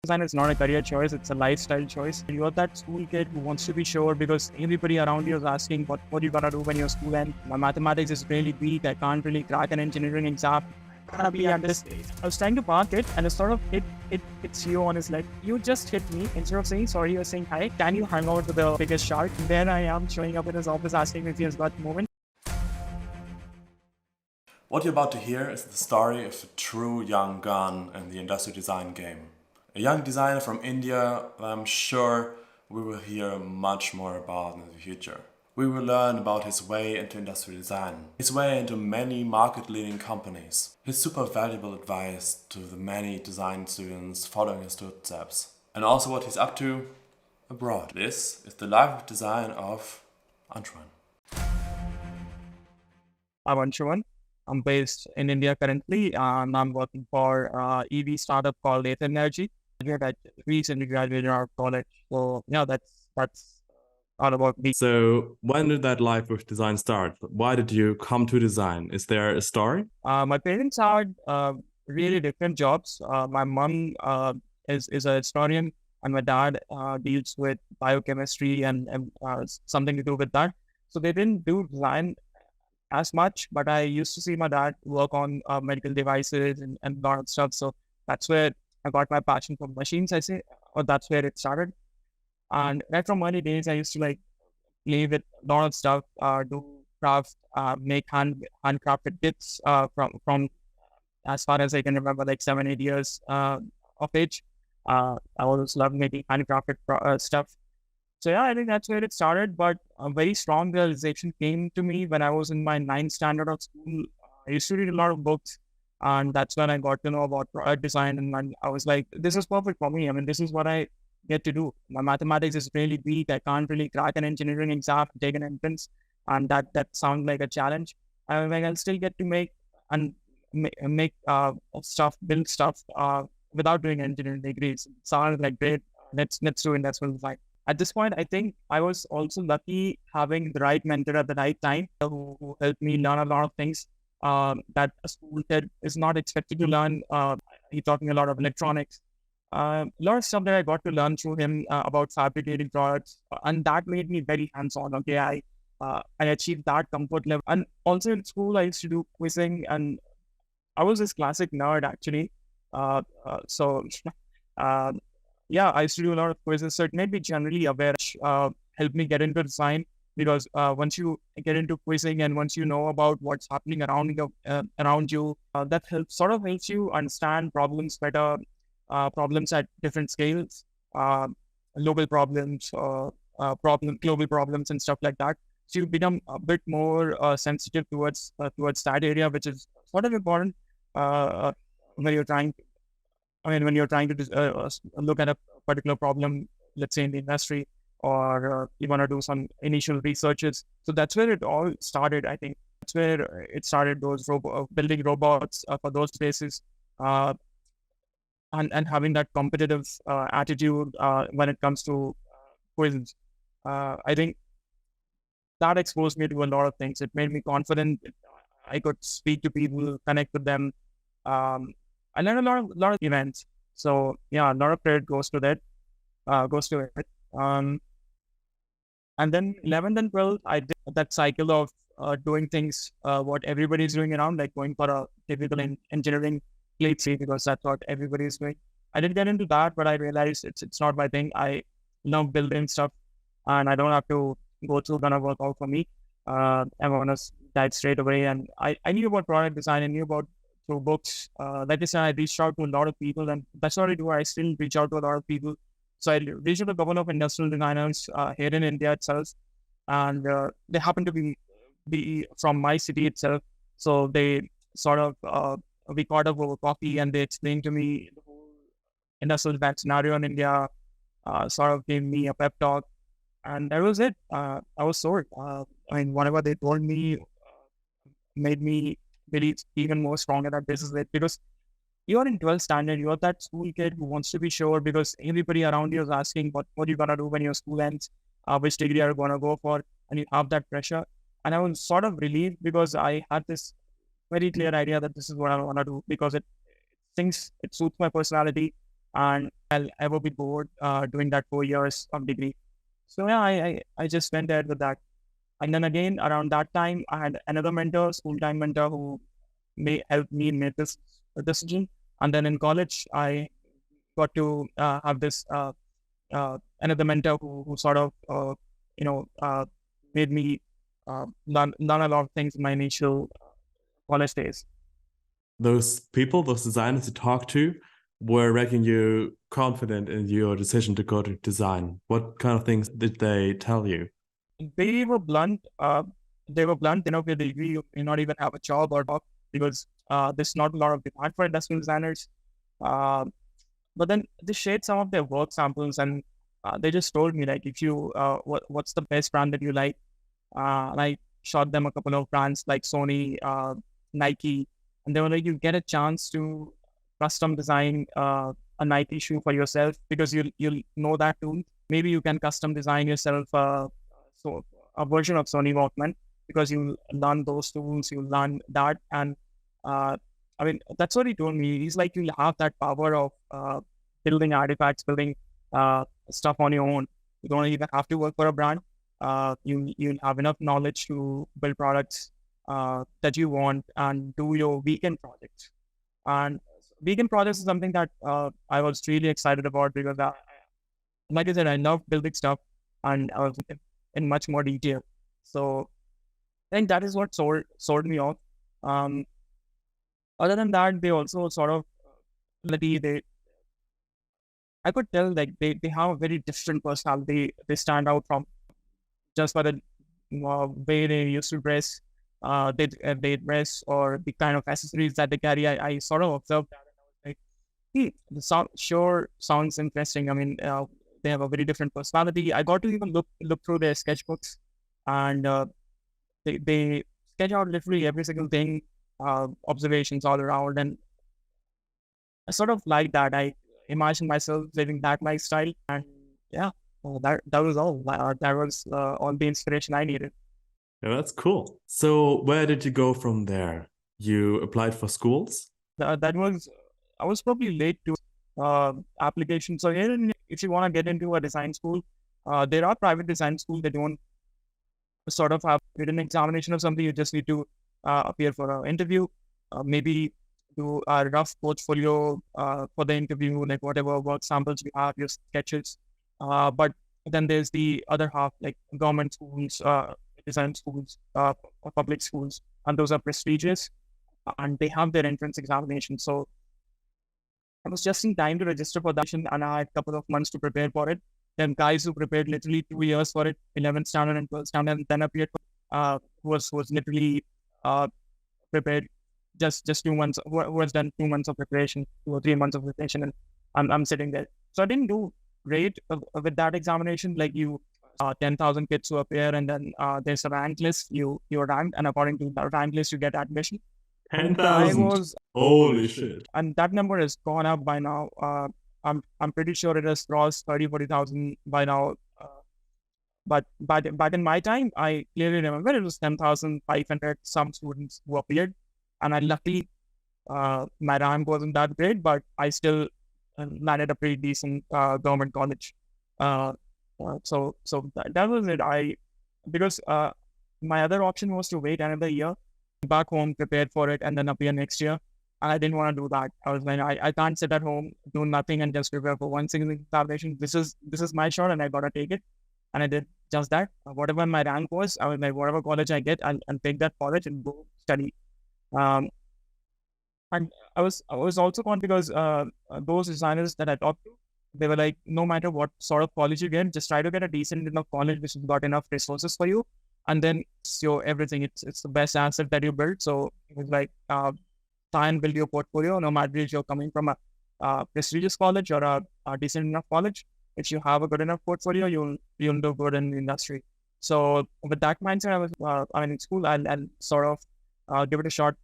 Design is not a career choice, it's a lifestyle choice. You're that school kid who wants to be sure because everybody around you is asking what you gonna do when your school ends. My mathematics is really weak, I can't really crack an engineering exam. I'm gonna be at this stage. I was trying to park it and it sort of hits you on his leg. You just hit me. Instead of saying sorry, you're saying hi. Can you hang out with the biggest shark? Then I am showing up in his office asking if he has got moment. What you're about to hear is the story of a true young gun in the industrial design game. A young designer from India that I'm sure we will hear much more about in the future. We will learn about his way into industrial design, his way into many market-leading companies, his super valuable advice to the many design students following his footsteps, and also what he's up to abroad. This is the life of design of Anshuman. I'm Anshuman. I'm based in India currently, and I'm working for EV startup called Ather Energy. I recently graduated out of college, so yeah, that's all about me. So, when did that life with design start? Why did you come to design? Is there a story? My parents had really different jobs. My mom is a historian, and my dad deals with biochemistry and something to do with that. So they didn't do design as much, but I used to see my dad work on medical devices and a lot of stuff. So that's where I got my passion for machines, I say, or that's where it started. And right from early days, I used to like play with a lot of stuff, do craft, make handcrafted kits from as far as I can remember, like 7, 8 years of age. I always loved making handcrafted stuff. So yeah, I think that's where it started. But a very strong realization came to me when I was in my ninth standard of school. I used to read a lot of books, and that's when I got to know about product design. And I was like, this is perfect for me. I mean, this is what I get to do. My mathematics is really weak. I can't really crack an engineering exam, take an entrance, and that sounds like a challenge. I mean, I'll still get to make and make stuff, build stuff without doing engineering degrees. Sounds like great. Let's do industrial design. At this point, I think I was also lucky having the right mentor at the right time who helped me learn a lot of things that a school kid is not expected to learn. He taught me a lot of electronics, a lot of stuff that I got to learn through him about fabricating products, and that made me very hands-on. Okay, I achieved that comfort level, and also in school I used to do quizzing, and I was this classic nerd actually. So uh, yeah, I used to do a lot of quizzes. So it made me generally aware, helped me get into design because once you get into quizzing and once you know about what's happening around you, that helps you understand problems better, problems at different scales, uh, local problems, global problems, and stuff like that. So you become a bit more sensitive towards that area, which is sort of important uh, when you're trying. I mean, when you're trying to look at a particular problem, let's say in the industry, or you want to do some initial researches. So that's where it all started. I think that's where it started. Those building robots for those spaces, uh, and having that competitive attitude when it comes to quizzes. I think that exposed me to a lot of things. It made me confident. I could speak to people, connect with them. I learned a lot of events. So yeah, a lot of credit goes to that, goes to it. And then 11th and 12th, I did that cycle of doing things what everybody's doing around, like going for a typical engineering plate C because that's what everybody's doing. I did get into that, but I realized it's not my thing. I love building stuff, and I don't have to go through gonna work out for me. I want to dive straight away, and I knew about product design. I knew about through books. Like I said, I reached out to a lot of people, and that's what I do. I still reach out to a lot of people. So I reached out to a couple of industrial designers here in India itself, and they happen to be from my city itself. So they sort of we caught up over coffee, and they explained to me the whole industrial design scenario in India. Sort of gave me a pep talk, and that was it. I was sold. I mean, whatever they told me made me believe even more stronger that this is it because you're in 12th standard, you're that school kid who wants to be sure because everybody around you is asking what you're going to do when your school ends, which degree are you going to go for, and you have that pressure. And I was sort of relieved because I had this very clear idea that this is what I want to do because it suits my personality. and I'll ever be bored doing that 4 years of degree. So yeah, I just went ahead with that. And then again, around that time, I had another mentor, school time mentor, who may help me make this decision. And then in college, I got to have this another mentor who sort of you know made me learn a lot of things in my initial college days. Those people, those designers you talked to, were making you confident in your decision to go to design. What kind of things did they tell you? They were blunt. They were blunt. With a degree, you may not even have a job or talk, because there's not a lot of demand for industrial designers. Uh, but then they shared some of their work samples, and they just told me, like, if you what's the best brand that you like. And I shot them a couple of brands like Sony, Nike, and they were like, you get a chance to custom design a Nike shoe for yourself, because you'll know that tool. Maybe you can custom design yourself so a version of Sony Walkman, because you learn those tools, you learn that. And I mean, that's what he told me. He's like, you'll have that power of building artifacts, building stuff on your own. You don't even have to work for a brand. You'll have enough knowledge to build products that you want and do your weekend projects. And weekend projects is something that I was really excited about, because like I said, I love building stuff, and I was in much more detail. So I think that is what sold me off. Um, Other than that, they also sort of I could tell, like, they have a very different personality. They stand out from just by the way they used to dress, they dress, or the kind of accessories that they carry. I sort of observed that, and I was like, the sound sure sounds interesting. I mean, they have a very different personality. I got to even look through their sketchbooks, and they sketch out literally every single thing, observations all around, and I sort of like that. I imagine myself living that lifestyle, and yeah, that was all. That was all the inspiration I needed. Yeah, that's cool. So where did you go from there? You applied for schools? That was I was probably late to application. So here, if you want to get into a design school, there are private design schools that don't sort of have written examination or something. You just need to appear for an interview, maybe do a rough portfolio for the interview, like whatever work samples you have, your sketches. But then there's the other half, like government schools, design schools, or public schools, and those are prestigious, and they have their entrance examination. So I was just in time to register for that, and I had a couple of months to prepare for it. Then guys who prepared literally 2 years for it, 11th standard and 12th standard, and then appeared for who was literally prepared just 2 months, who has done 2 months of preparation, 2 or 3 months of preparation, and I'm sitting there. So I didn't do great with that examination. Like, you 10,000 kids who appear, and then there's a rank list. You're ranked, and according to the rank list, you get admission. I 10,000. was, Holy shit. and that number has gone up by now. I'm pretty sure it has crossed 30,000-40,000 by now. But back in my time, I clearly remember it was 10,500 some students who appeared, and I luckily my rank wasn't that great, but I still landed a pretty decent government college. So that was it. Because my other option was to wait another year, back home, prepared for it, and then appear next year. And I didn't want to do that. I was like, I can't sit at home, do nothing, and just prepare for one single examination. This is my shot, and I gotta take it. And I did just that. Whatever my rank was, I was like, whatever college I get, I'll take that college and go study. Um, and I was also confident, because those designers that I talked to, they were like, no matter what sort of college you get, just try to get a decent enough college which has got enough resources for you, and then it's your everything. It's the best asset that you build. So it was like, try and build your portfolio, no matter if you're coming from a prestigious college or a decent enough college. If you have a good enough portfolio, you'll do good in the industry. So with that mindset, in school, I'll sort of give it a shot.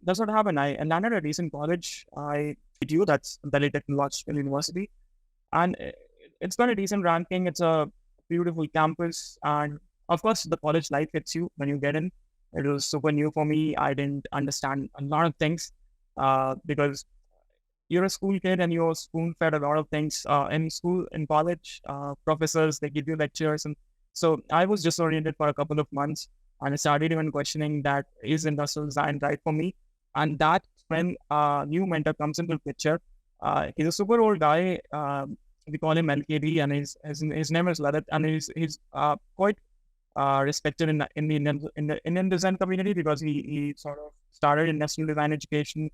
That's what happened. I landed at a decent college. That's Delhi Technological University, and it's got a decent ranking. It's a beautiful campus, and of course, the college life hits you when you get in. It was super new for me. I didn't understand a lot of things because you're a school kid and you're spoon-fed a lot of things in school, in college. Professors, they give you lectures. And so I was disoriented for a couple of months, and I started even questioning that, is industrial design right for me? And that's when a new mentor comes into the picture. He's a super old guy. We call him LKD, and his name is Lalit, and he's quite respected in the Indian design community, because he sort of started industrial design education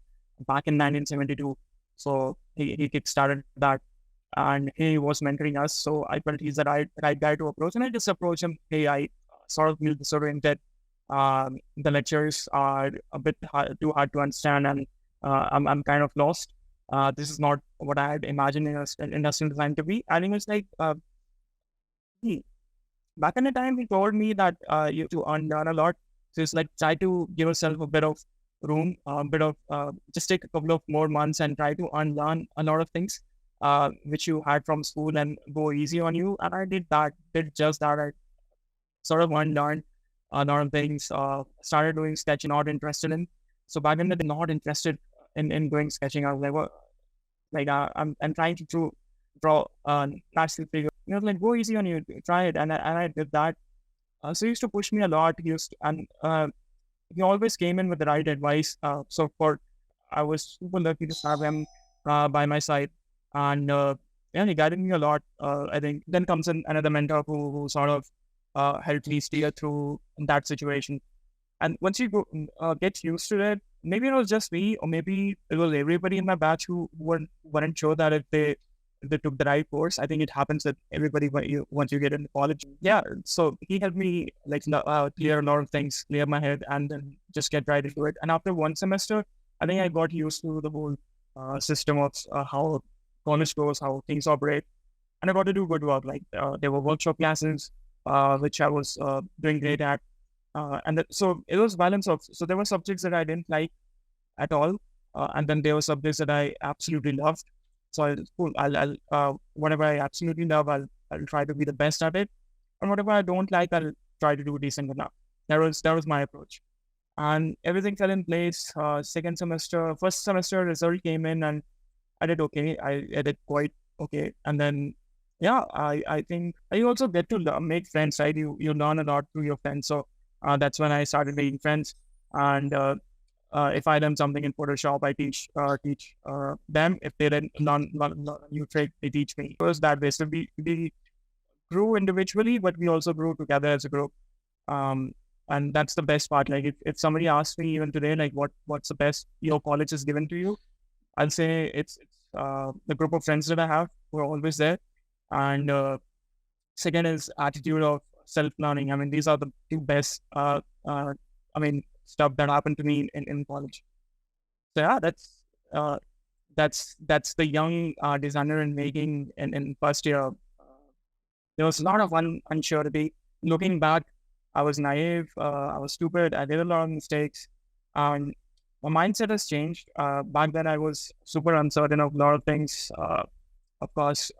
back in 1972. So he kickstarted that, and he was mentoring us. So I felt he's the right guy to approach, and I just approached him. Hey, I sort of feel disoriented. The lectures are a bit too hard to understand, and I'm kind of lost. This is not what I had imagined industrial design to be. And he was like, back in the time, he told me that you have to unlearn a lot. So it's like, try to give yourself a bit of room, just take a couple of more months and try to unlearn a lot of things which you had from school, and go easy on you. And I did just that. I sort of unlearned a lot of things, started doing sketching, not interested in. So back in the day, not interested in doing sketching. I was like, well, I'm trying to draw natural figure. You know, like, go easy on you, try it. And I did that. So he used to push me a lot. He always came in with the right advice. I was super lucky to have him by my side. And yeah, he guided me a lot. I think then comes in another mentor who sort of helped me steer through that situation. And once you get used to it, maybe it was just me, or maybe it was everybody in my batch who weren't sure that if they took the right course. I think it happens with everybody once you get into college. Yeah, so he helped me like clear a lot of things, clear my head, and then just get right into it. And after one semester, I think I got used to the whole system of how college goes, how things operate, and I got to do good work. Like there were workshop classes, which I was doing great at. So it was balance of, so there were subjects that I didn't like at all. And then there were subjects that I absolutely loved. So I'll whatever I absolutely love, I'll try to be the best at it. And whatever I don't like, I'll try to do decent enough. That was my approach. And everything fell in place. First semester result came in, and I did okay. I did quite okay. And then, yeah, I think you also get to make friends, right? You learn a lot through your friends. So that's when I started making friends. And if I learn something in Photoshop, I teach them. If they learn a new trick, they teach me. It was that way. So we grew individually, but we also grew together as a group. And that's the best part. Like if somebody asks me even today, like what's the best your college has given to you, I'll say it's the group of friends that I have who are always there. And second is attitude of self-learning. I mean, these are the two best, stuff that happened to me in college. So yeah, that's the young designer in making in first year. There was a lot of unsurety. Looking back, I was naive. I was stupid. I did a lot of mistakes. My mindset has changed. Back then, I was super uncertain of a lot of things. Of course,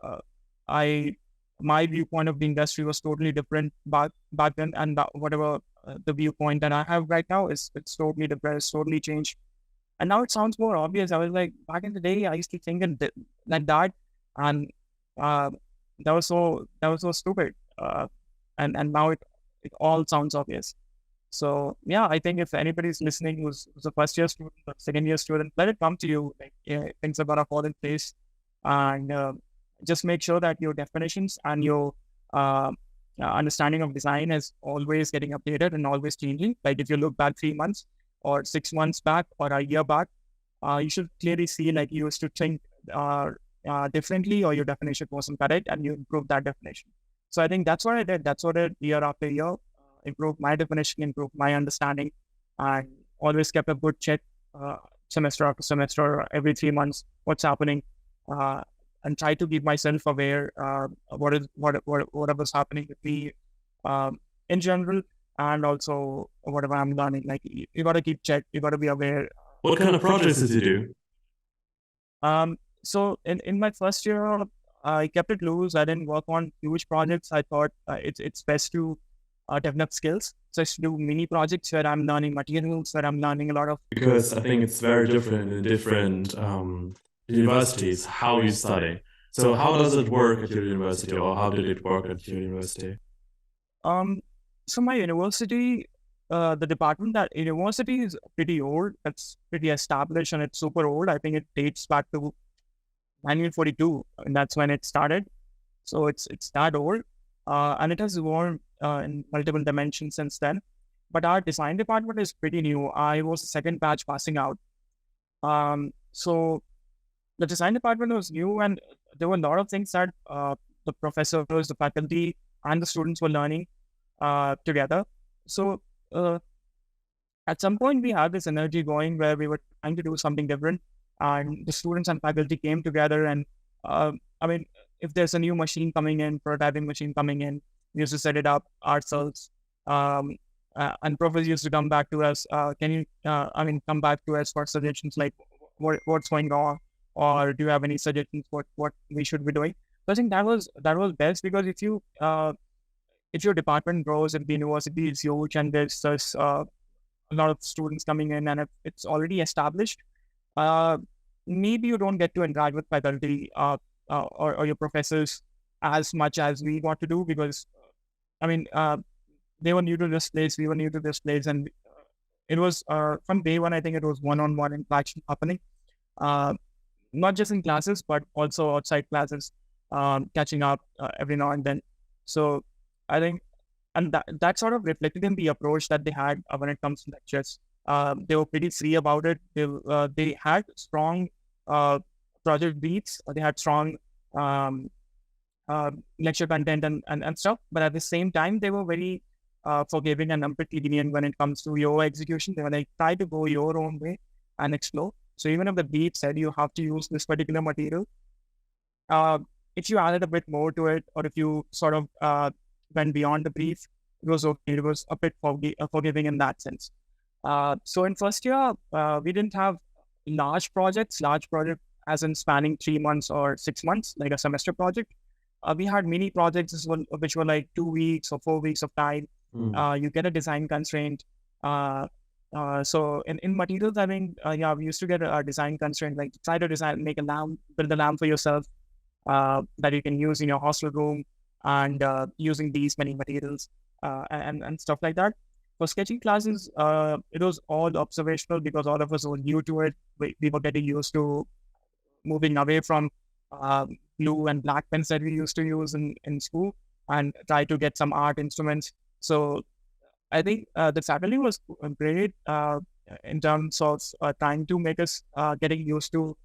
my viewpoint of the industry was totally different back then, and whatever the viewpoint that I have right now it's totally different. It's totally changed, and now it sounds more obvious. I was like, back in the day, I used to think like that, and that was so stupid. And now it all sounds obvious. So yeah, I think if anybody's listening who's a first year student or second year student, let it come to you. Like, yeah, things are gonna fall in place, and just make sure that your definitions and your understanding of design is always getting updated and always changing. Like if you look back 3 months or 6 months back or a year back, you should clearly see like you used to think differently, or your definition wasn't correct, and you improve that definition. So I think that's what I did. That's what I did year after year. Improve my definition, improve my understanding, and always kept a good check semester after semester, every 3 months, what's happening. And try to keep myself aware whatever's happening with me in general, and also whatever I'm learning. Like you got to keep check. You got to be aware. What kind of projects did you do? So in my first year, I kept it loose. I didn't work on huge projects. I thought it's best to develop skills. So I used to do mini projects where I'm learning materials, where I'm learning a lot of. Because I think it's very different in different universities, how you study. So how does it work at your university, or how did it work at your university? So my university, the department that university is pretty old. It's pretty established and it's super old. I think it dates back to 1942, and that's when it started. So it's that old, and it has evolved in multiple dimensions since then. But our design department is pretty new. I was the second batch passing out. So the design department was new, and there were a lot of things that the professors, the faculty, and the students were learning together. So at some point, we had this energy going where we were trying to do something different, and the students and faculty came together. And I mean, if there's a new machine coming in, prototyping machine coming in, we used to set it up ourselves. And professors used to come back to us. Can you, come back to us for suggestions like what's going on, or do you have any suggestions what we should be doing? So I think that was best, because if your department grows, if the university is huge and there's a lot of students coming in, and if it's already established, maybe you don't get to interact with faculty or your professors as much as we got to do, because they were new to this place, we were new to this place, and it was from day one. I think it was one-on-one interaction happening, not just in classes but also outside classes, catching up every now and then. So I think, and that sort of reflected in the approach that they had when it comes to lectures. They were pretty free about it. They had strong project beats. They had strong lecture content and stuff. But at the same time, they were very forgiving and pretty lenient when it comes to your execution. They were like, try to go your own way and explore. So even if the beat said you have to use this particular material, if you added a bit more to it, or if you sort of went beyond the brief, it was okay. It was a bit forgiving in that sense. So in first year, we didn't have large projects as in spanning 3 months or 6 months, like a semester project. We had mini projects as well, which were like 2 weeks or 4 weeks of time. You get a design constraint. So in materials, I mean, we used to get a design constraint, like try to make a lamp, build a lamp for yourself that you can use in your hostel room, and using these many materials and stuff like that. For sketching classes, it was all observational because all of us were new to it. We were getting used to moving away from blue and black pens that we used to use in school, and try to get some art instruments. So I think the faculty was great in terms of trying to make us getting used to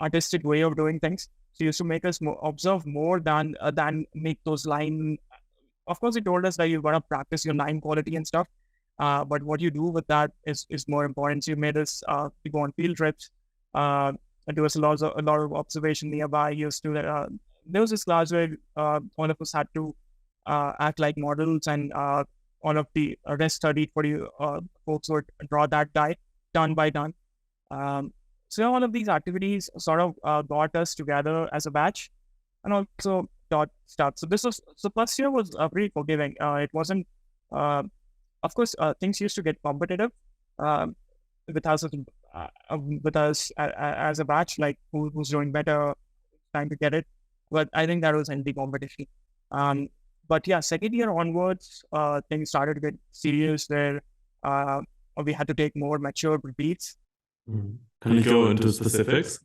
artistic way of doing things. So used to make us observe more than make those line. Of course, he told us that you've got to practice your line quality and stuff. But what you do with that is more important. So you made us to go on field trips. And there was a lot of observation nearby. Used to there was this class where all of us had to act like models, and all of the rest studied for you. Folks would draw that die turn by turn. So all of these activities sort of got us together as a batch, and also taught stuff. So first year was pretty forgiving. It wasn't, of course, things used to get competitive with us as a batch, like who's doing better, trying to get it. But I think that was in the competition. But yeah, second year onwards, things started to get serious, where we had to take more mature beats. Can you go into specifics?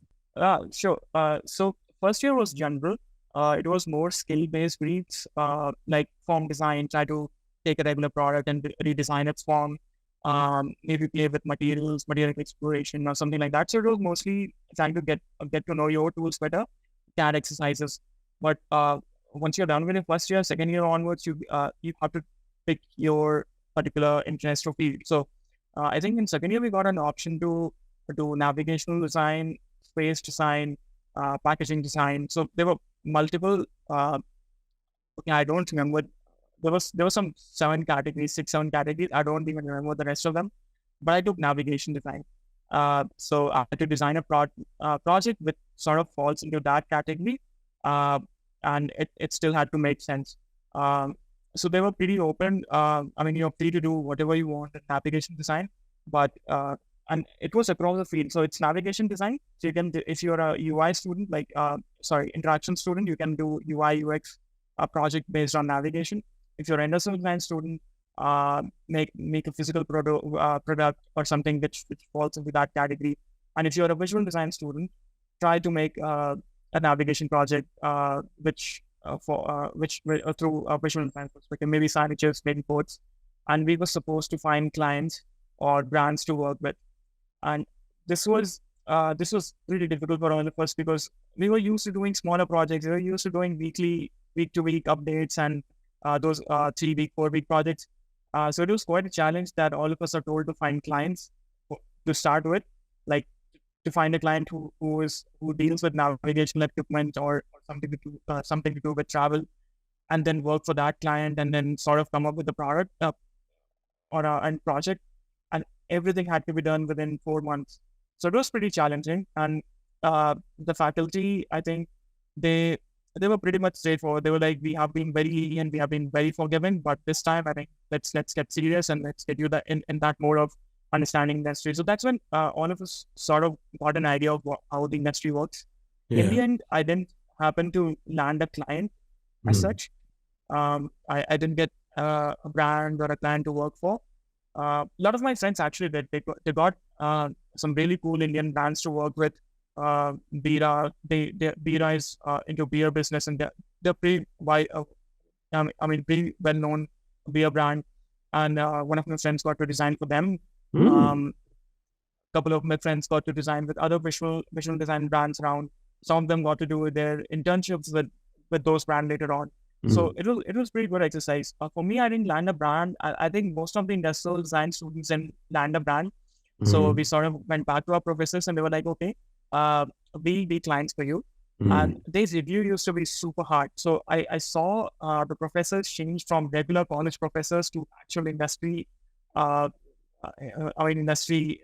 Sure. So first year was general. It was more skill-based briefs, like form design, try to take a regular product and redesign its form, maybe play with material exploration or something like that. So it was mostly trying to get to know your tools better, CAD exercises. But once you're done with the first year, second year onwards, you have to pick your particular interest or field. So I think in second year, we got an option to do navigational design, space design, packaging design. So there were multiple, I don't remember. There was some 6-7 categories. I don't even remember the rest of them, but I took navigation design. So I had to design a project which sort of falls into that category, and it still had to make sense. So they were pretty open. You're free to do whatever you want in navigation design, but and it was across the field. So it's navigation design. So you can, if you're a UI student, interaction student, you can do UI UX project based on navigation. If you're an industrial design student, make a physical product or something which falls into that category. And if you're a visual design student, try to make a navigation project which through a visual design perspective, maybe signages, maybe boards. And we were supposed to find clients or brands to work with. And this was really difficult for all of us because we were used to doing smaller projects. We were used to doing week to week updates and those 3-week, 4-week projects. So it was quite a challenge that all of us are told to find clients to start with, like to find a client who deals with navigational equipment or something to do with travel, and then work for that client and then sort of come up with a product or a project, and everything had to be done within 4 months. So it was pretty challenging. And the faculty, I think they were pretty much straightforward. They were like, we have been very lenient, we have been very forgiving, but this time I think let's get serious and let's get you that in that mode of understanding industry. So that's when all of us sort of got an idea of how the industry works. Yeah. In the end, I didn't happen to land a client as such. I didn't get a brand or a client to work for. A lot of my friends actually did. They got some really cool Indian brands to work with. Bira, Bira is into beer business, and they're pretty pretty well known beer brand. And one of my friends got to design for them. Couple of my friends got to design with other visual design brands around. Some of them got to do their internships with those brands later on. So it was pretty good exercise. For me, I didn't land a brand. I think most of the industrial design students didn't land a brand. So we sort of went back to our professors and they were like, okay, we'll be clients for you. And this review used to be super hard. So I saw the professors change from regular college professors to actual industry, industry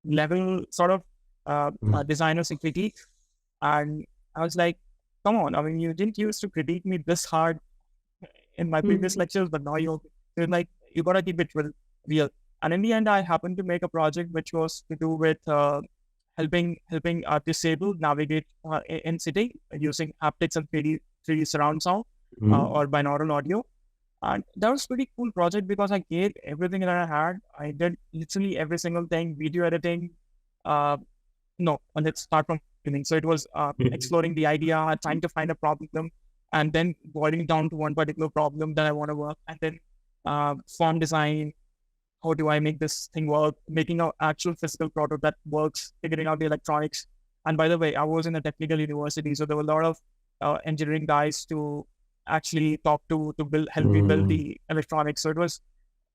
level sort of designers and critiques. And I was like, come on, I mean, you didn't used to critique me this hard in my previous lectures, but now you're like, you gotta keep it real. And in the end, I happened to make a project which was to do with helping disabled navigate in city using haptics and 3D surround sound or binaural audio. And that was a pretty cool project because I gave everything that I had. I did literally every single thing, video editing. Let's start from beginning. So it was exploring the idea, trying to find a problem, and then boiling it down to one particular problem that I want to work. And then form design. How do I make this thing work? Making an actual physical product that works, figuring out the electronics. And by the way, I was in a technical university, so there were a lot of engineering guys to actually talk to help me build the electronics. So it was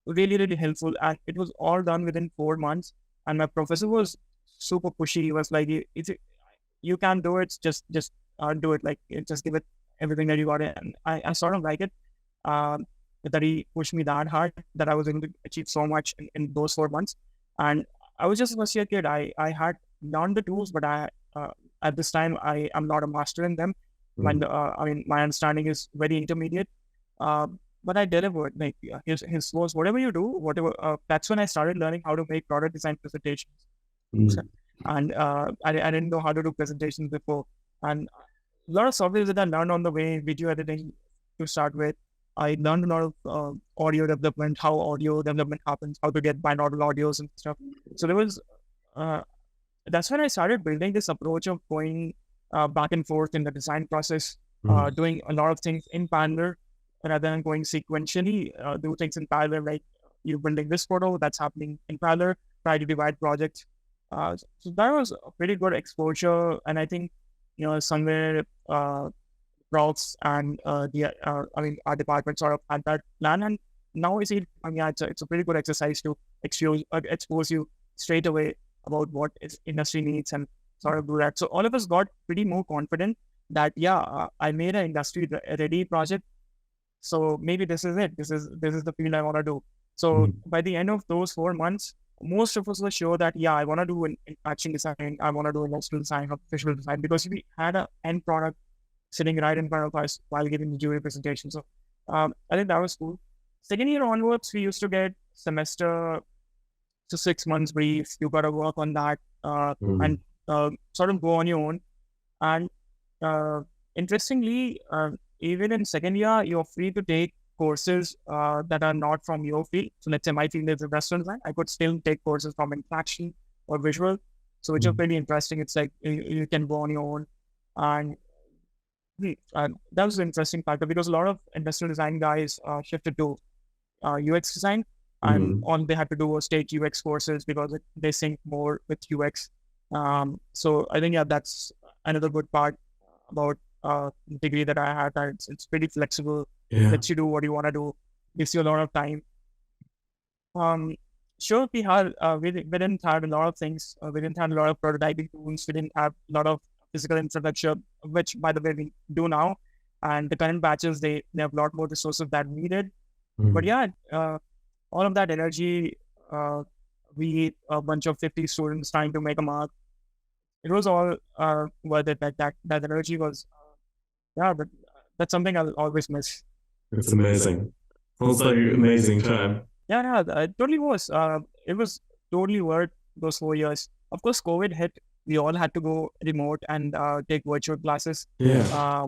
really, really helpful. And it was all done within 4 months. And my professor was super pushy. He was like, you can do it, just do it. Like, just give it everything that you got. And I sort of like it. That he pushed me that hard that I was able to achieve so much in those 4 months. And I was just a first year kid. I had learned the tools, but at this time, I am not a master in them. My understanding is very intermediate. But I delivered. Like his was whatever you do, that's when I started learning how to make product design presentations. And I didn't know how to do presentations before. And a lot of software that I learned on the way, video editing to start with. I learned a lot of audio development, how audio development happens, how to get binaural audios and stuff. So there was, that's when I started building this approach of going back and forth in the design process, doing a lot of things in parallel rather than going sequentially, do things in parallel, like you're building this photo, that's happening in parallel, try to divide projects. So that was a pretty good exposure. And I think, somewhere, profs and our department sort of had that plan, and now we see it's a pretty good exercise to expose you straight away about what industry needs and sort of do that. So all of us got pretty more confident that I made an industry ready project, so maybe this is it. This is the field I want to do. So by the end of those 4 months, most of us were sure that I want to do an action design, I want to do industrial design or visual design, because we had an end product sitting right in front of us while giving the jury presentation. So I think that was cool. Second year onwards, we used to get semester to 6 months brief. You got to work on that and sort of go on your own. And interestingly, even in second year, you're free to take courses that are not from your field. So let's say my field is restaurant design. I could still take courses from interaction or visual. So which are pretty interesting. It's like you can go on your own. And that was an interesting factor because a lot of industrial design guys shifted to UX design, and all they had to do was take UX courses because they sync more with UX. So I think, that's another good part about the degree that I had. That it's pretty flexible, lets you do what you want to do, gives you a lot of time. Sure, we didn't have a lot of things. We didn't have a lot of prototyping tools. We didn't have a lot of physical infrastructure, which, by the way, we do now. And the current batches, they have a lot more resources that we did. But all of that energy, we a bunch of 50 students trying to make a mark. It was all worth it. That energy was, but that's something I'll always miss. It's amazing. Sounds like an amazing time. Yeah, it totally was. It was totally worth those 4 years. Of course, COVID hit. We all had to go remote and take virtual classes. Yeah.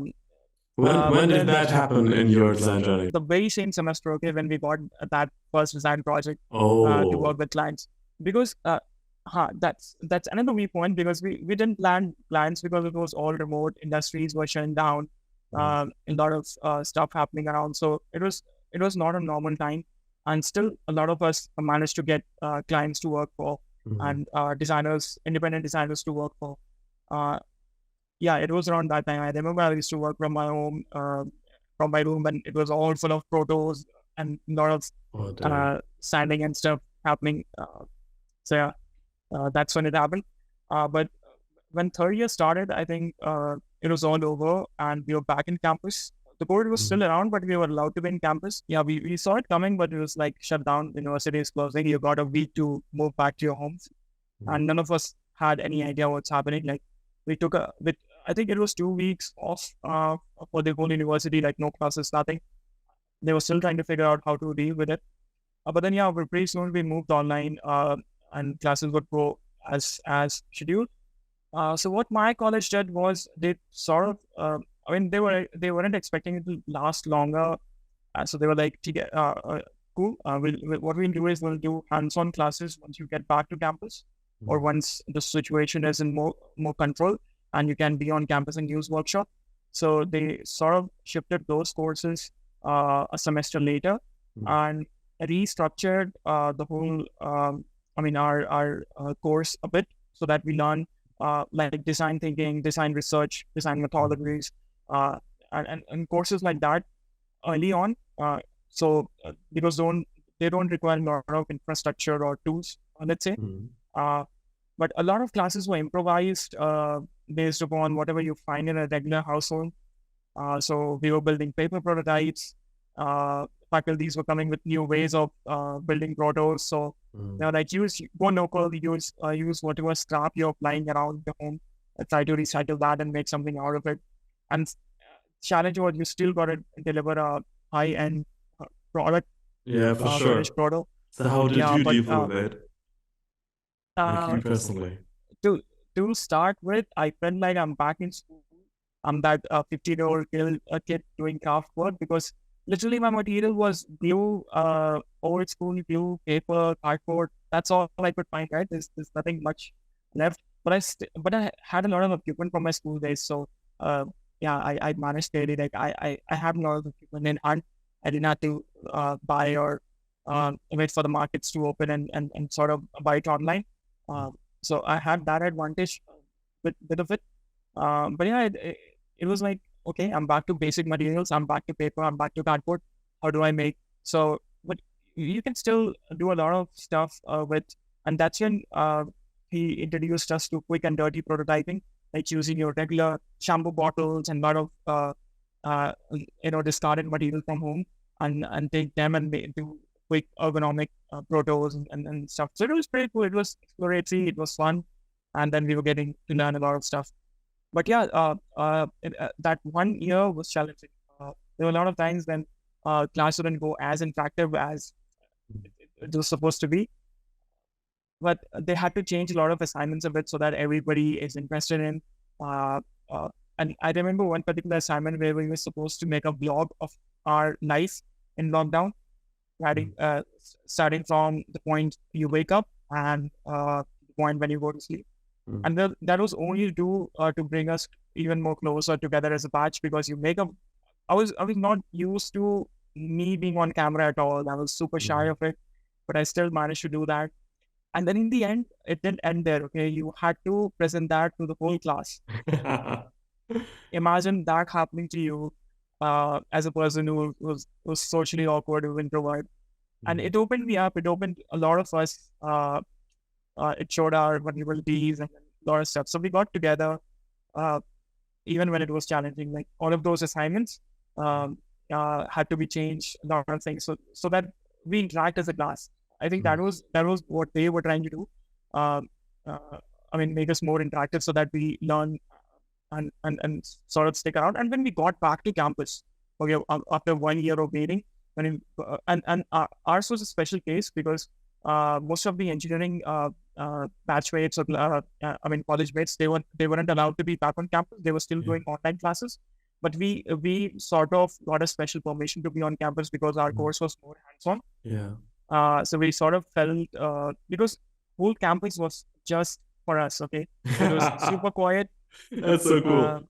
When did that happen in your design journey? The very same semester, when we got that first design project to work with clients. Because that's another weak point, because we didn't land clients because it was all remote. Industries were shutting down. A lot of stuff happening around. So it was not a normal time. And still, a lot of us managed to get clients to work for and independent designers to work for. It was around that time. I remember I used to work from my home, from my room, and it was all full of protos and a lot of sanding and stuff happening. That's when it happened. But when third year started, I think it was all over and we were back in campus. The COVID was still around, but we were allowed to be in campus. Yeah, we saw it coming, but it was like shut down. University is closing. You got a week to move back to your homes. And none of us had any idea what's happening. Like, we took I think it was 2 weeks off for the whole university, like no classes, nothing. They were still trying to figure out how to deal with it. But then, pretty soon we moved online and classes would go as scheduled. So what my college did was they sort of, they weren't expecting it to last longer. So they were like, cool. What we'll do is we'll do hands-on classes once you get back to campus, or once the situation is in more control and you can be on campus and use workshop. So they sort of shifted those courses a semester later and restructured the whole, our course a bit, so that we learn like design thinking, design research, design methodologies, and courses like that early on. Because they don't require a lot of infrastructure or tools, let's say. But a lot of classes were improvised based upon whatever you find in a regular household. So we were building paper prototypes. Faculties were coming with new ways of building protos. So like go local, use whatever scrap you're flying around the home, try to recycle that and make something out of it. And challenge was you still got to deliver a high-end product. Yeah, for sure. Finished product. So how did you deal with it? Like you personally? To start with, I felt like I'm back in school. I'm that 15-year-old kid doing craft work, because literally my material was glue, old school glue, paper, cardboard. That's all I could find, right? There's nothing much left. But I had a lot of equipment from my school days. So I managed daily. Like I have a lot of equipment in hand. I didn't have to buy or wait for the markets to open and sort of buy it online. So I had that advantage with bit of it. But it was like, okay, I'm back to basic materials. I'm back to paper. I'm back to cardboard. How do I make? So, but you can still do a lot of stuff and that's when he introduced us to quick and dirty prototyping, like using your regular shampoo bottles and a lot of discarded material from home and take them and do quick ergonomic protos and stuff. So it was pretty cool. It was exploratory. It was fun. And then we were getting to learn a lot of stuff. But that 1 year was challenging. There were a lot of times when class didn't go as interactive as it was supposed to be. but they had to change a lot of assignments a bit so that everybody is interested in. And I remember one particular assignment where we were supposed to make a vlog of our life in lockdown, starting from the point you wake up and the point when you go to sleep. And that was only to bring us even more closer together as a batch, because you make a. I was not used to me being on camera at all. I was super shy of it, but I still managed to do that. And then in the end, it didn't end there. Okay, you had to present that to the whole class. Imagine that happening to you as a person who was socially awkward, who introvert. And it opened me up. It opened a lot of us. It showed our vulnerabilities and a lot of stuff. So we got together, even when it was challenging. Like all of those assignments had to be changed. A lot of things, so that we interact as a class. I think that was what they were trying to do. I mean, make us more interactive so that we learn and sort of stick around. And when we got back to campus, okay, after 1 year of waiting, ours was a special case because most of the engineering batchmates or college mates, they weren't allowed to be back on campus. They were still doing online classes, but we sort of got a special permission to be on campus because our course was more hands-on. So we sort of felt because whole campus was just for us. Okay, it was super quiet. That's so cool.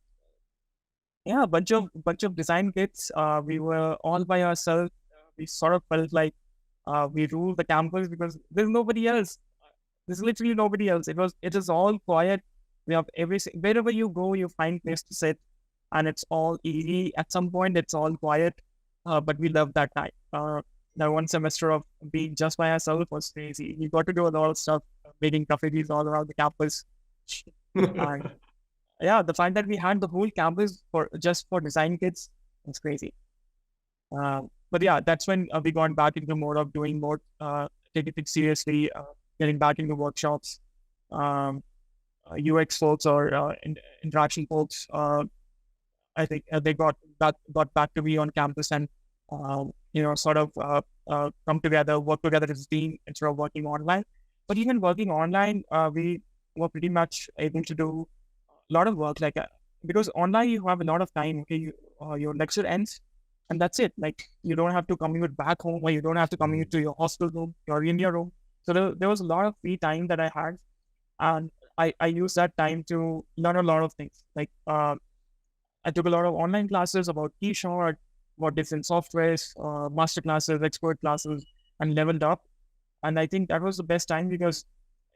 Yeah, bunch of design kids. We were all by ourselves. We sort of felt like we ruled the campus because there's nobody else. There's literally nobody else. It is all quiet. We have wherever you go, you find place to sit, and it's all eerie. At some point, it's all quiet. But we loved that time. That 1 semester of being just by ourselves was crazy. We got to do a lot of stuff, making cafes all around the campus. And yeah, the fact that we had the whole campus for design kids was crazy. But yeah, that's when we got back into more of doing more, taking it seriously, getting back into workshops, UX folks or interaction folks. I think they got back to be on campus and sort of come together, work together as a team instead of working online. But even working online, we were pretty much able to do a lot of work, like because online you have a lot of time. Okay, your lecture ends, and that's it. Like you don't have to commute back home, or you don't have to commute to your hostel room, your India room. So there was a lot of free time that I had, and I used that time to learn a lot of things. Like I took a lot of online classes about Keyshot, about different softwares, master classes, expert classes, and leveled up. And I think that was the best time because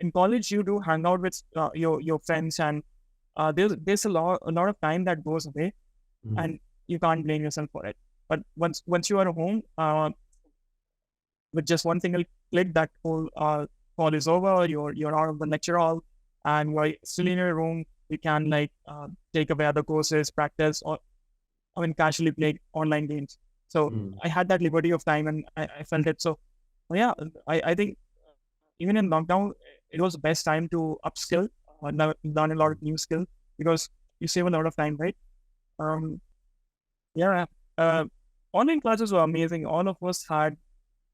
in college you do hang out with your friends, and there's a lot of time that goes away, and you can't blame yourself for it. But once you are at home, with just one single click, that whole call is over. You're out of the lecture hall, and you're still in your room. You can take away other courses, practice, or casually play online games. So I had that liberty of time, and I felt it. So yeah, I think even in lockdown, it was the best time to upskill, learn a lot of new skills because you save a lot of time, right? Online classes were amazing. All of us had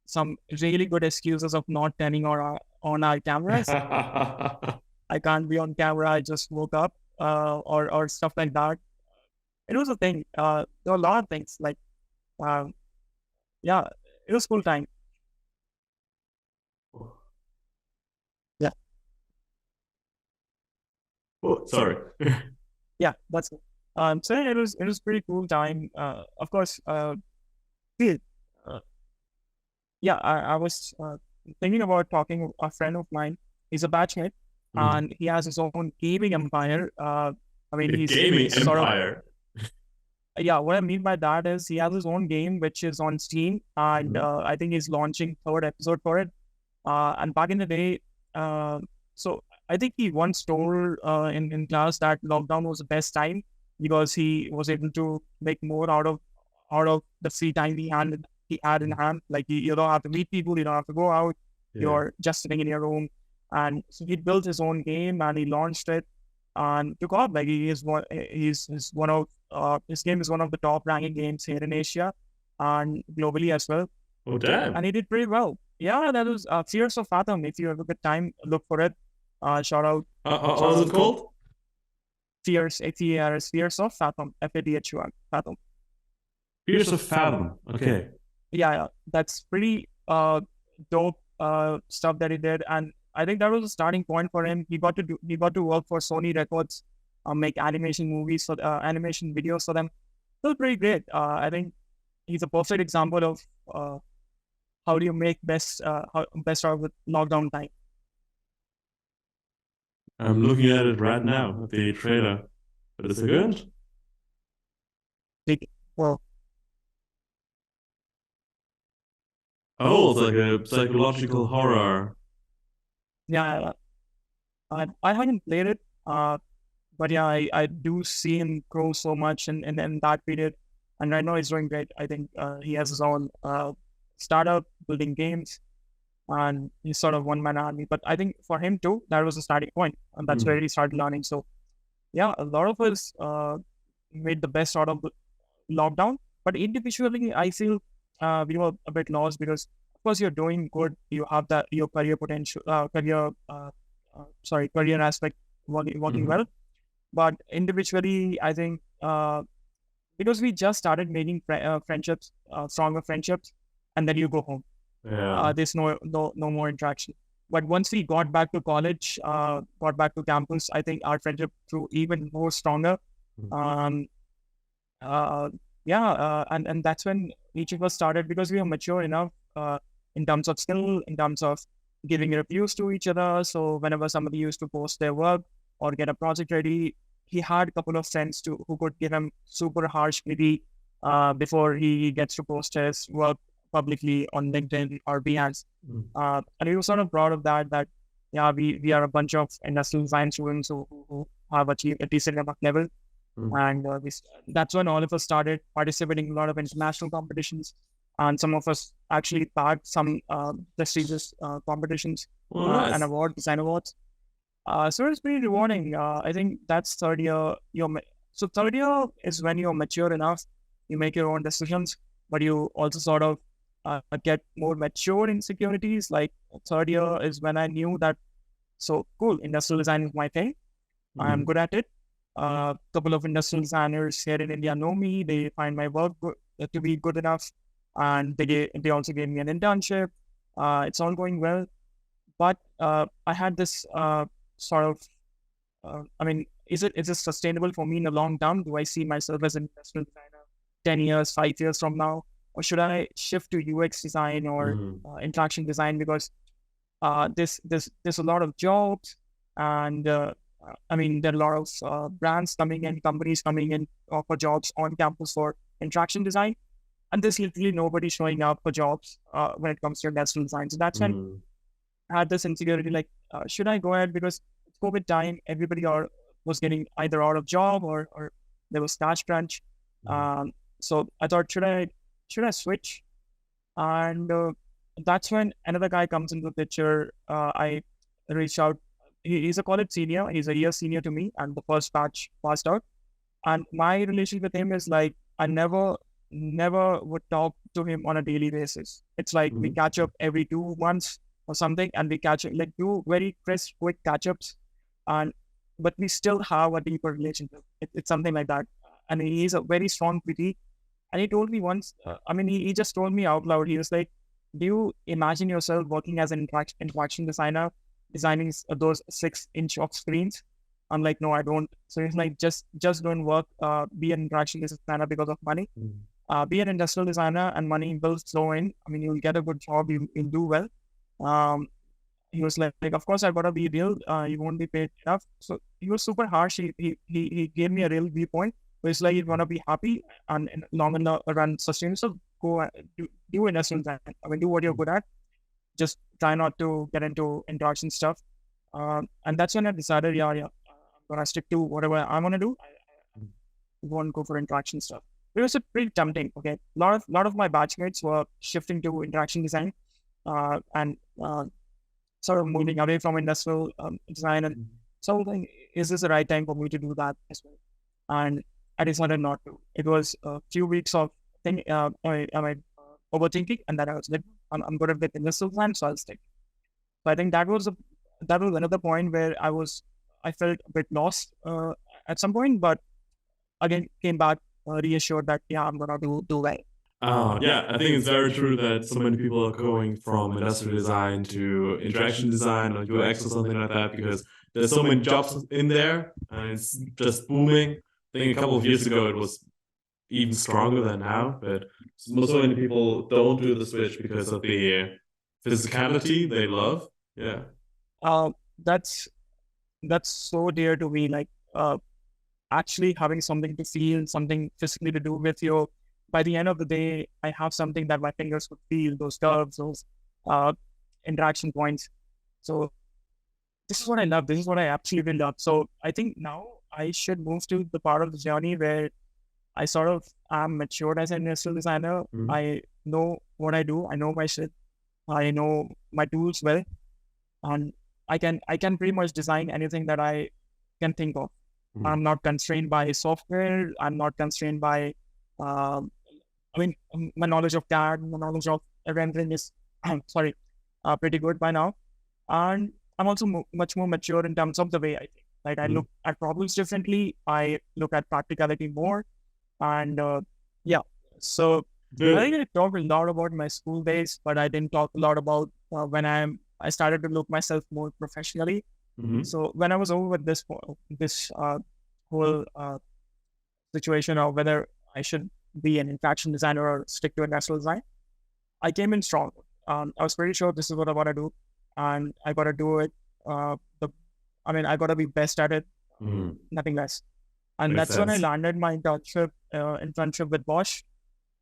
some really good excuses of not turning on our cameras. I can't be on camera. I just woke up, or stuff like that. It was a thing. There were a lot of things like, yeah, it was full time. Yeah. Oh, sorry. Yeah, that's it. So it was pretty cool time. Of course, yeah, I was thinking about talking to a friend of mine. He's a batchmate, and he has his own gaming empire. He's gaming sort empire. Yeah, what I mean by that is he has his own game which is on Steam, and I think he's launching 3rd episode for it. And back in the day, so I think he once told in class that lockdown was the best time because he was able to make more out of the free time he had in hand. Like you don't have to meet people, you don't have to go out, you're just sitting in your room. And so he built his own game and he launched it and took off. Like his game is one of the top ranking games here in Asia and globally as well. Oh damn! And he did pretty well. Yeah, that was Fears of Fathom. If you have a good time, look for it. Shout out. What was it called? Fears, F-E-A-R-S, Fears of Fathom, F-A-T-H-U-M, Fathom. Fears of Fathom. Okay. Yeah, that's pretty dope stuff that he did, and I think that was a starting point for him. He got to work for Sony Records, make animation movies for animation videos for them. It was pretty great. I think he's a perfect example of how do you make best best out with lockdown time. I'm looking at it right now, the trailer. But is it good? Well, Oh, it's like a psychological horror. yeah, I haven't played it, but yeah, I do see him grow so much in that period, and right now he's doing great. I think he has his own startup building games, and he's sort of one man army. But I think for him too, that was a starting point, and that's where he started learning. So yeah, a lot of us made the best out of the lockdown, but individually, I feel we were a bit lost because of course you're doing good, you have that your career potential, career aspect working well, but individually, I think because we just started making friendships, stronger friendships, and then you go home. There's no more interaction. But once we got back to college, got back to campus, I think our friendship grew even more stronger. Um, and that's when each of us started, because we were mature enough in terms of skill, in terms of giving reviews to each other. So whenever somebody used to post their work or get a project ready, he had a couple of friends who could give him super harsh critique before he gets to post his work publicly on LinkedIn or Behance. And he was sort of proud of that yeah, we are a bunch of industrial design students who have achieved a decent enough level. And that's when all of us started participating in a lot of international competitions, and some of us actually bagged some prestigious competitions and design awards. So it's pretty rewarding. I think that's third year. So third year is when you're mature enough, you make your own decisions, but you also sort of get more mature in securities. Like third year is when I knew that, so cool, industrial design is my thing. I'm good at it. A couple of industrial designers here in India know me. They find my work to be good enough, and they also gave me an internship. It's all going well, but I had this sort of, I mean, is it sustainable for me in the long term? Do I see myself as an industrial designer 10 years, 5 years from now, or should I shift to UX design or interaction design? Because there's a lot of jobs, and I mean, there are a lot of brands coming in, companies coming in for jobs on campus for interaction design, and there's literally nobody showing up for jobs when it comes to industrial design. So that's when I had this insecurity, like, should I go ahead? Because it's COVID time, everybody was getting either out of job or there was cash crunch. So I thought, should I switch? And that's when another guy comes into the picture. I reached out. He's a college senior. He's a year senior to me, and the first batch passed out. And my relationship with him is like, I never would talk to him on a daily basis. It's like we catch up every 2 months or something, and we catch up, like, do very crisp, quick catch-ups, but we still have a deeper relationship. It's something like that. And he's a very strong critique. And he told me once, he just told me out loud, he was like, do you imagine yourself working as an interaction designer, designing those 6-inch of screens? I'm like, no, I don't. So he's like, just don't work, be an interaction designer because of money. Be an industrial designer and money will flow in. I mean, you'll get a good job, you'll do well. He was like, of course, I've got to be real. You won't be paid enough. So he was super harsh. He gave me a real viewpoint. It's like, you want to be happy and long and run sustainable. So go do industrial design. I mean, do what you're good at. Just try not to get into interaction stuff. And that's when I decided, I'm gonna stick to whatever I want to do. I won't go for interaction stuff. It was pretty tempting. Okay, lot of my batchmates were shifting to interaction design, and sort of moving away from industrial design. And so I think, is this the right time for me to do that as well? And I decided not to. It was a few weeks of overthinking, and then I was like, I'm good at industrial design, so I'll stick. So I think that was another point where I felt a bit lost at some point, but again came back reassured that yeah, I'm gonna do well. Yeah, I think it's very true that so many people are going from industrial design to interaction design or UX or something like that because there's so many jobs in there and it's just booming. I think a couple of years ago it was even stronger than now, but so many people don't do the switch because of the physicality they love. Yeah. That's so dear to me. Like actually having something to feel, something physically to do with you. By the end of the day, I have something that my fingers could feel, those curves, those interaction points. So this is what I love. This is what I absolutely love. So I think now I should move to the part of the journey where I sort of am matured as an industrial designer. I know what I do. I know my shit. I know my tools well, and I can pretty much design anything that I can think of. I'm not constrained by software. I'm not constrained by, my knowledge of CAD, my knowledge of rendering is, pretty good by now. And I'm also much more mature in terms of the way I think. Like I look at problems differently. I look at practicality more. And so I think I talked a lot about my school days, but I didn't talk a lot about when I started to look myself more professionally. So when I was over with this whole situation of whether I should be an interaction designer or stick to industrial design, I came in strong. I was pretty sure this is what I want to do, and I got to do it. I got to be best at it, nothing less. And Makes that's when I sense. landed my internship with Bosch.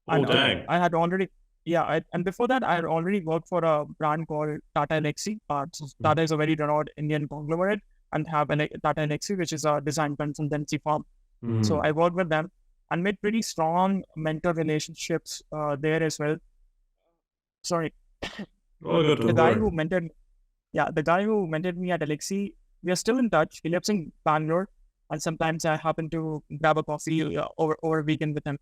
Oh, And dang. I had already, and before that, I had already worked for a brand called Tata Elxsi. So Tata is a very renowned Indian conglomerate and have Tata Elxsi, which is a design consultancy firm. So I worked with them and made pretty strong mentor relationships there as well. Sorry. Oh, good to The guy hear. who mentored me at Elxsi, we are still in touch. He lives in Bangalore, and sometimes I happen to grab a coffee over a weekend with him.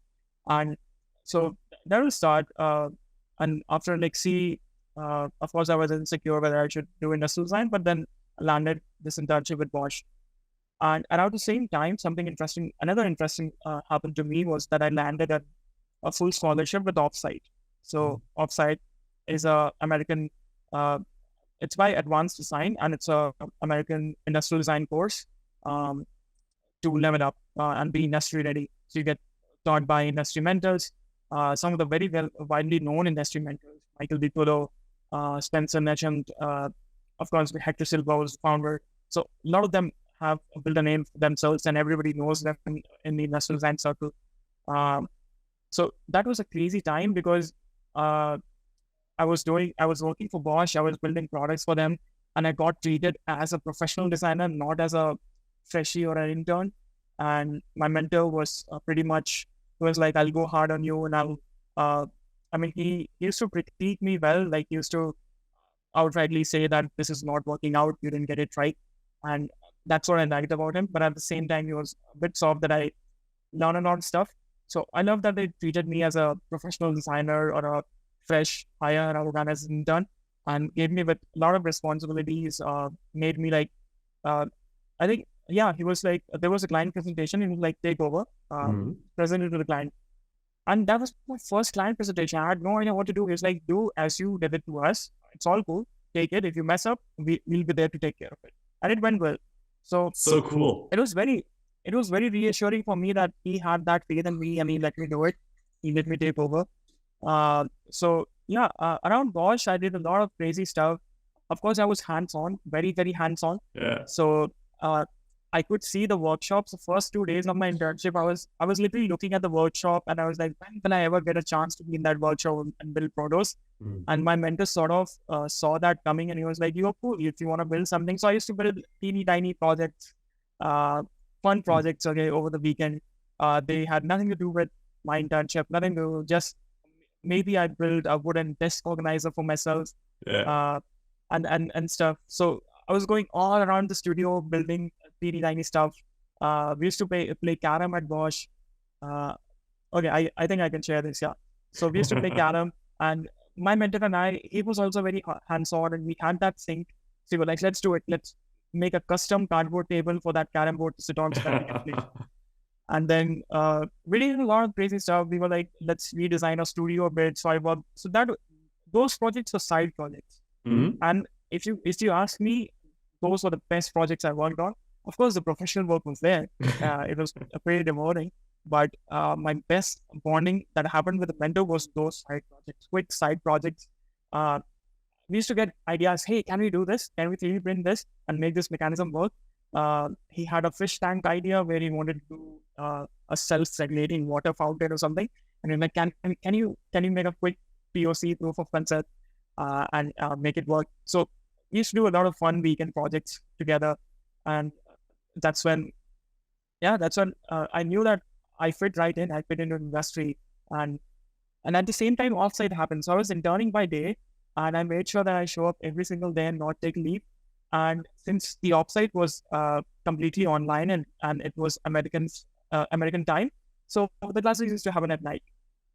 And so that will start. And after Elxsi, of course, I was insecure whether I should do industrial design, but then I landed this internship with Bosch. And around the same time, another interesting happened to me was that I landed a full scholarship with Offsite. So Offsite is a American, it's by Advanced Design, and it's a American industrial design course to level up and be industry ready. So you get taught by industry mentors, some of the very widely known industry mentors, Michael Vitolo, Spencer Nechant, of course, Hector Silva was the founder. So a lot of them have built a name for themselves, and everybody knows them in the industrial design circle. So that was a crazy time because I was working for Bosch. I was building products for them, and I got treated as a professional designer, not as a freshie or an intern. And my mentor was pretty much, he was like, I'll go hard on you, and he used to critique me well. Like, he used to outrightly say that this is not working out, you didn't get it right. And that's what I liked about him. But at the same time, he was a bit soft that I learn a lot of stuff. So I love that they treated me as a professional designer or a fresh hire as an intern, and gave me with a lot of responsibilities, made me like, I think, he was like, there was a client presentation, he was like, take over, present it to the client. And that was my first client presentation. I had no idea what to do. He was like, do as you did it to us. It's all cool. Take it. If you mess up, we'll be there to take care of it. And it went well. So cool. it was very reassuring for me that he had that faith in me and he let me do it. He let me take over. Around Bosch, I did a lot of crazy stuff. Of course, I was hands-on, very, very hands-on. Yeah. So I could see the workshops. The first 2 days of my internship, I was literally looking at the workshop, and I was like, when will I ever get a chance to be in that workshop and build protos? And my mentor sort of saw that coming, and he was like, you're cool if you want to build something. So I used to build teeny tiny projects, fun projects, over the weekend. They had nothing to do with my internship, nothing to just, maybe I built a wooden desk organizer for myself, and stuff. So I was going all around the studio building teeny tiny stuff. We used to play carom at Bosch. I think I can share this. Yeah. So we used to play carom, and my mentor and I, he was also very hands-on, and we had that sync. So we were like, let's do it. Let's make a custom cardboard table for that carom board to sit on so that we can play. And then we did a lot of crazy stuff. We were like, let's redesign a studio a bit. So those projects were side projects. And if you ask me, those were the best projects I worked on. Of course, the professional work was there. It was pretty rewarding. But my best bonding that happened with the mentor was those side projects, quick side projects. We used to get ideas. Hey, can we do this? Can we 3D print this and make this mechanism work? He had a fish tank idea where he wanted to do a self-regulating water fountain or something. And we're like, can you make a quick POC, proof of concept, and make it work? So we used to do a lot of fun weekend projects together, and that's when I knew that I fit right in. I fit into the industry, and at the same time, offsite happened. So I was interning by day, and I made sure that I show up every single day and not take leave. And since the offsite was completely online and it was American time, so the classes used to happen at night.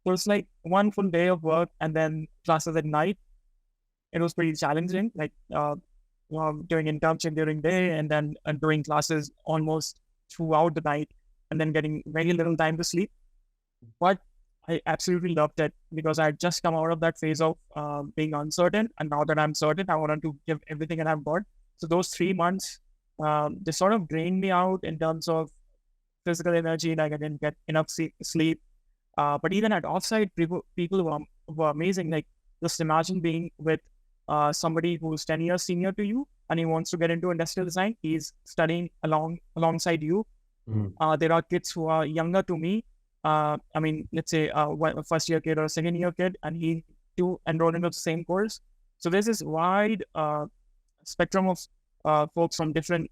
So it's like one full day of work and then classes at night. It was pretty challenging, like doing internship during day and then doing classes almost throughout the night and then getting very little time to sleep. But I absolutely loved it because I had just come out of that phase of being uncertain. And now that I'm certain, I wanted to give everything that I've got. So those 3 months, they sort of drained me out in terms of physical energy. Like I didn't get enough sleep. But even at offsite, people were amazing. Like just imagine being with somebody who's 10 years senior to you and he wants to get into industrial design. He's studying alongside you. There are kids who are younger to me. I mean, let's say a first year kid or a second year kid, and he too enrolled into the same course. So there's this wide spectrum of folks from different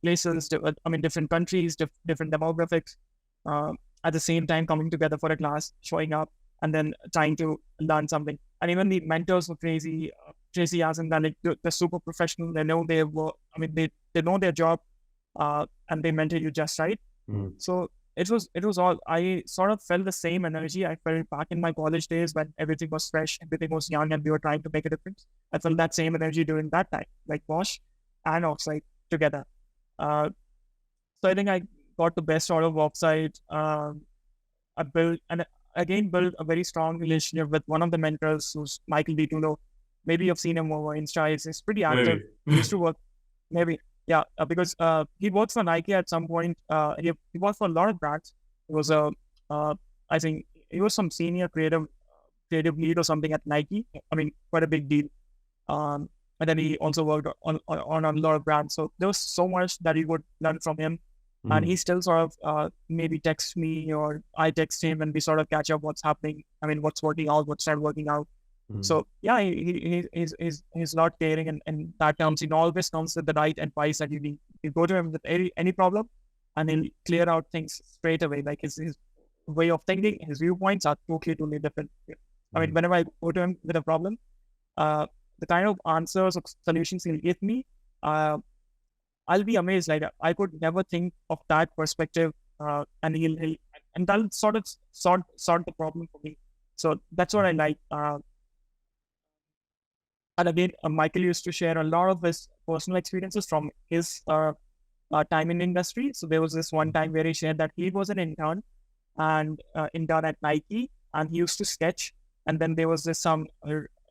places, different countries, different demographics, at the same time coming together for a class, showing up, and then trying to learn something. And even the mentors were crazy as in that like, they're super professional. They know their work. I mean, they know their job, and they mentor you just right. So it was all, I sort of felt the same energy I felt back in my college days when everything was fresh, everything was young, and we were trying to make a difference. I felt that same energy during that time, like Bosch and Offsite together. So I think I got the best out of Offsite. I built a very strong relationship with one of the mentors, who's Michael D. Maybe you've seen him over Insta. He's pretty active. He used to work, maybe. Yeah, because he works for Nike at some point. He worked for a lot of brands. He was I think he was some senior creative lead or something at Nike. I mean, quite a big deal. And then he also worked on a lot of brands. So there was so much that you would learn from him. And he still sort of maybe texts me or I text him and we sort of catch up what's happening. I mean, what's working out, what's not working out. So yeah, he's not caring in that terms. He always comes with the right advice that you need. You go to him with any problem, and he'll clear out things straight away. Like his way of thinking, his viewpoints are totally different. I mean, whenever I go to him with a problem, the kind of answers or solutions he'll give me, I'll be amazed. Like I could never think of that perspective, and that'll sort of sort the problem for me. So that's what I like. And again, Michael used to share a lot of his personal experiences from his time in industry. So there was this one time where he shared that he was an intern at Nike, and he used to sketch. And then there was this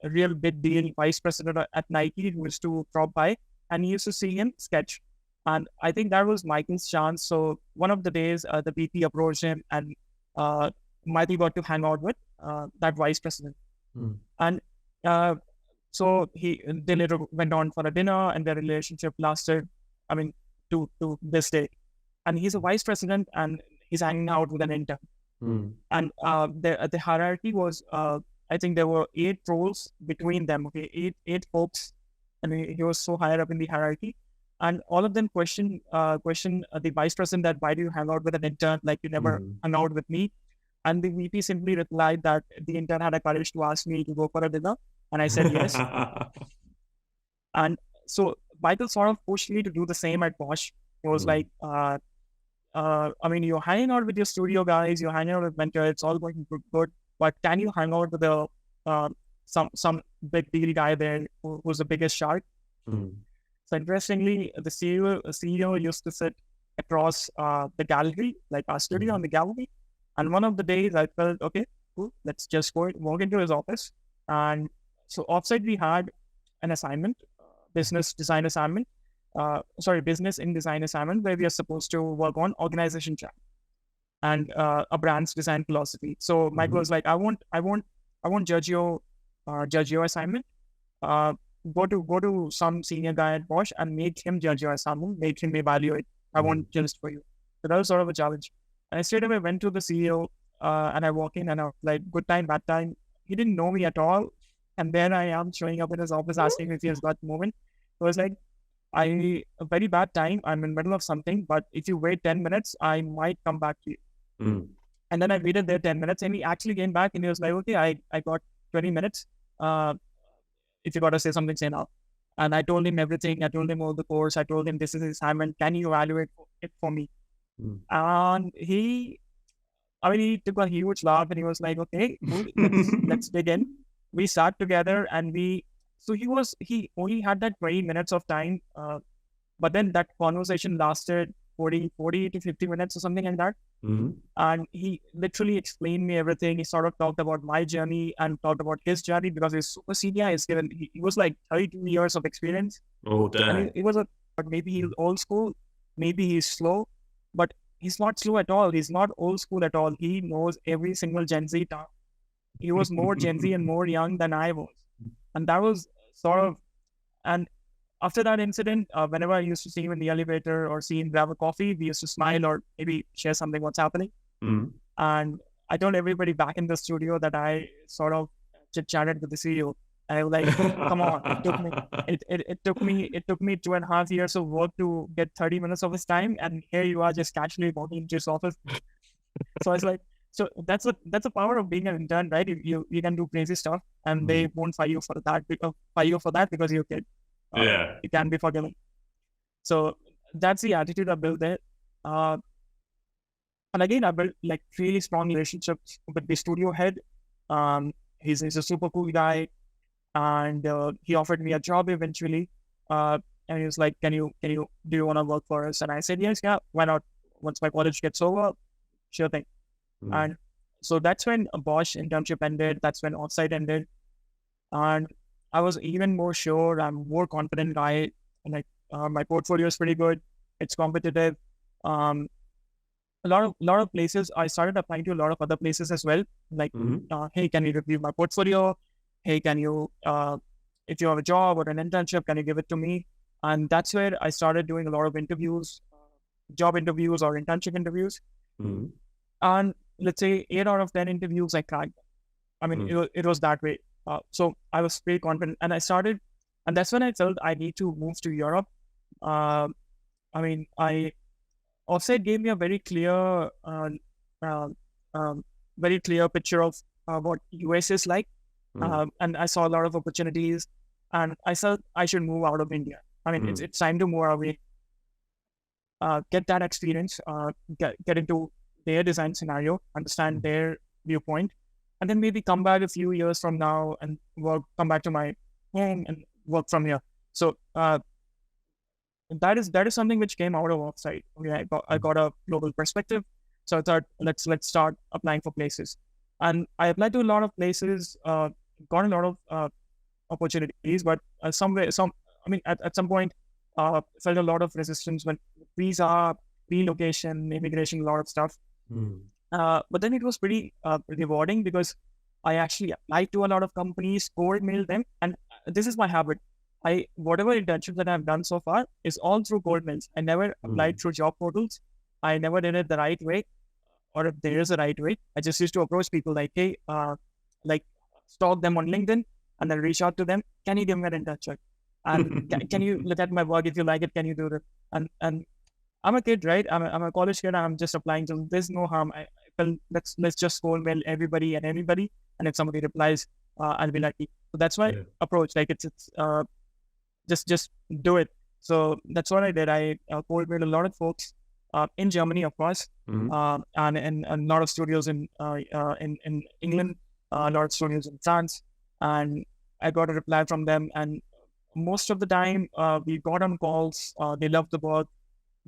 real big deal vice president at Nike who used to drop by, and he used to see him sketch. And I think that was Michael's chance. So one of the days, the VP approached him, and Michael got to hang out with that vice president. And so they later went on for a dinner, and their relationship lasted, I mean, to this day. And he's a vice president, and he's hanging out with an intern. And the hierarchy was, I think there were 8 roles between them. Okay, eight folks, and he was so higher up in the hierarchy. And all of them question the vice president that why do you hang out with an intern? Like you never hung out with me. And the VP simply replied that the intern had a courage to ask me to go for a dinner. And I said yes. And so Michael sort of pushed me to do the same at Bosch. It was like, I mean, you're hanging out with your studio guys, you're hanging out with mentors, it's all going good. But can you hang out with the some big deal guy there who's the biggest shark. So interestingly, the CEO used to sit across the gallery, like our studio on the gallery. And one of the days I felt, okay, cool, let's just walk into his office. And so offsite we had an assignment, business in design assignment, where we are supposed to work on organization chart and a brand's design philosophy. So Michael was like, I won't judge your assignment. Go to some senior guy at Bosch and make him judge your assignment, make him evaluate. I won't judge for you. So that was sort of a challenge. And I straight away went to the CEO and I walk in and I was like, good time, bad time. He didn't know me at all. And then I am showing up in his office asking if he has got movement. So I was like, a very bad time. I'm in the middle of something, but if you wait 10 minutes, I might come back to you. And then I waited there 10 minutes and he actually came back and he was like, okay, I got 20 minutes. If you got to say something, say now. And I told him everything. I told him all the course. I told him this is his assignment. Can you evaluate it for me? And he took a huge laugh and he was like, okay, cool, let's dig in. We sat together and he only had that 20 minutes of time. But then that conversation lasted 40 to 50 minutes or something like that. And he literally explained me everything. He sort of talked about my journey and talked about his journey because he's super senior. He was like 32 years of experience. Oh, damn. But maybe he's old school, maybe he's slow, but he's not slow at all. He's not old school at all. He knows every single Gen Z term. He was more Gen Z and more young than I was. And that was sort of, and after that incident, whenever I used to see him in the elevator or see him grab a coffee, we used to smile or maybe share something what's happening. And I told everybody back in the studio that I sort of chit-chatted with the CEO. And I was like, come on, it took me 2.5 years of work to get 30 minutes of his time. And here you are just casually walking into his office. So I was like, so that's the power of being an intern, right? You can do crazy stuff and they won't fire you for that because you're a kid. It can be forgiven. So that's the attitude I built there. And again, I built like really strong relationships with the studio head. He's a super cool guy, and he offered me a job eventually. And he was like, do you want to work for us? And I said, yes, yeah, why not? Once my college gets over, sure thing. And so that's when a Bosch internship ended. That's when offsite ended. And I was even more sure. I'm more confident guy. Like my portfolio is pretty good. It's competitive. A lot of places. I started applying to a lot of other places as well. Like, hey, can you review my portfolio? Hey, can you, if you have a job or an internship, can you give it to me? And that's where I started doing a lot of interviews, job interviews or internship interviews. And let's say 8 out of 10 interviews I cracked. I mean, it was that way. So I was pretty confident and I started, and that's when I felt I need to move to Europe. Offsite gave me a very clear picture of what US is like. And I saw a lot of opportunities and I felt I should move out of India. I mean, it's time to move away, get that experience, get into their design scenario, understand their viewpoint, and then maybe come back a few years from now and come back to my home and work from here. So that is something which came out of offsite. Okay, I got a global perspective. So I thought let's start applying for places, and I applied to a lot of places, got a lot of opportunities, but at some point felt a lot of resistance when visa, relocation, immigration, a lot of stuff. But then it was pretty rewarding because I actually applied to a lot of companies, cold mailed them, and this is my habit. Whatever internship that I've done so far is all through cold mails. I never applied through job portals. I never did it the right way, or if there is a right way. I just used to approach people like, hey, stalk them on LinkedIn and then reach out to them. Can you give me an internship? And can you look at my work? If you like it, can you do it? And I'm a kid, right? I'm a college kid. I'm just applying. So there's no harm. Let's just cold mail everybody. And if somebody replies, I'll be lucky. So that's my approach. Like it's just do it. So that's what I did. I cold mailed a lot of folks in Germany, of course, and a lot of studios in England, a lot of studios in France. and I got a reply from them. And most of the time, we got on calls. They loved the work.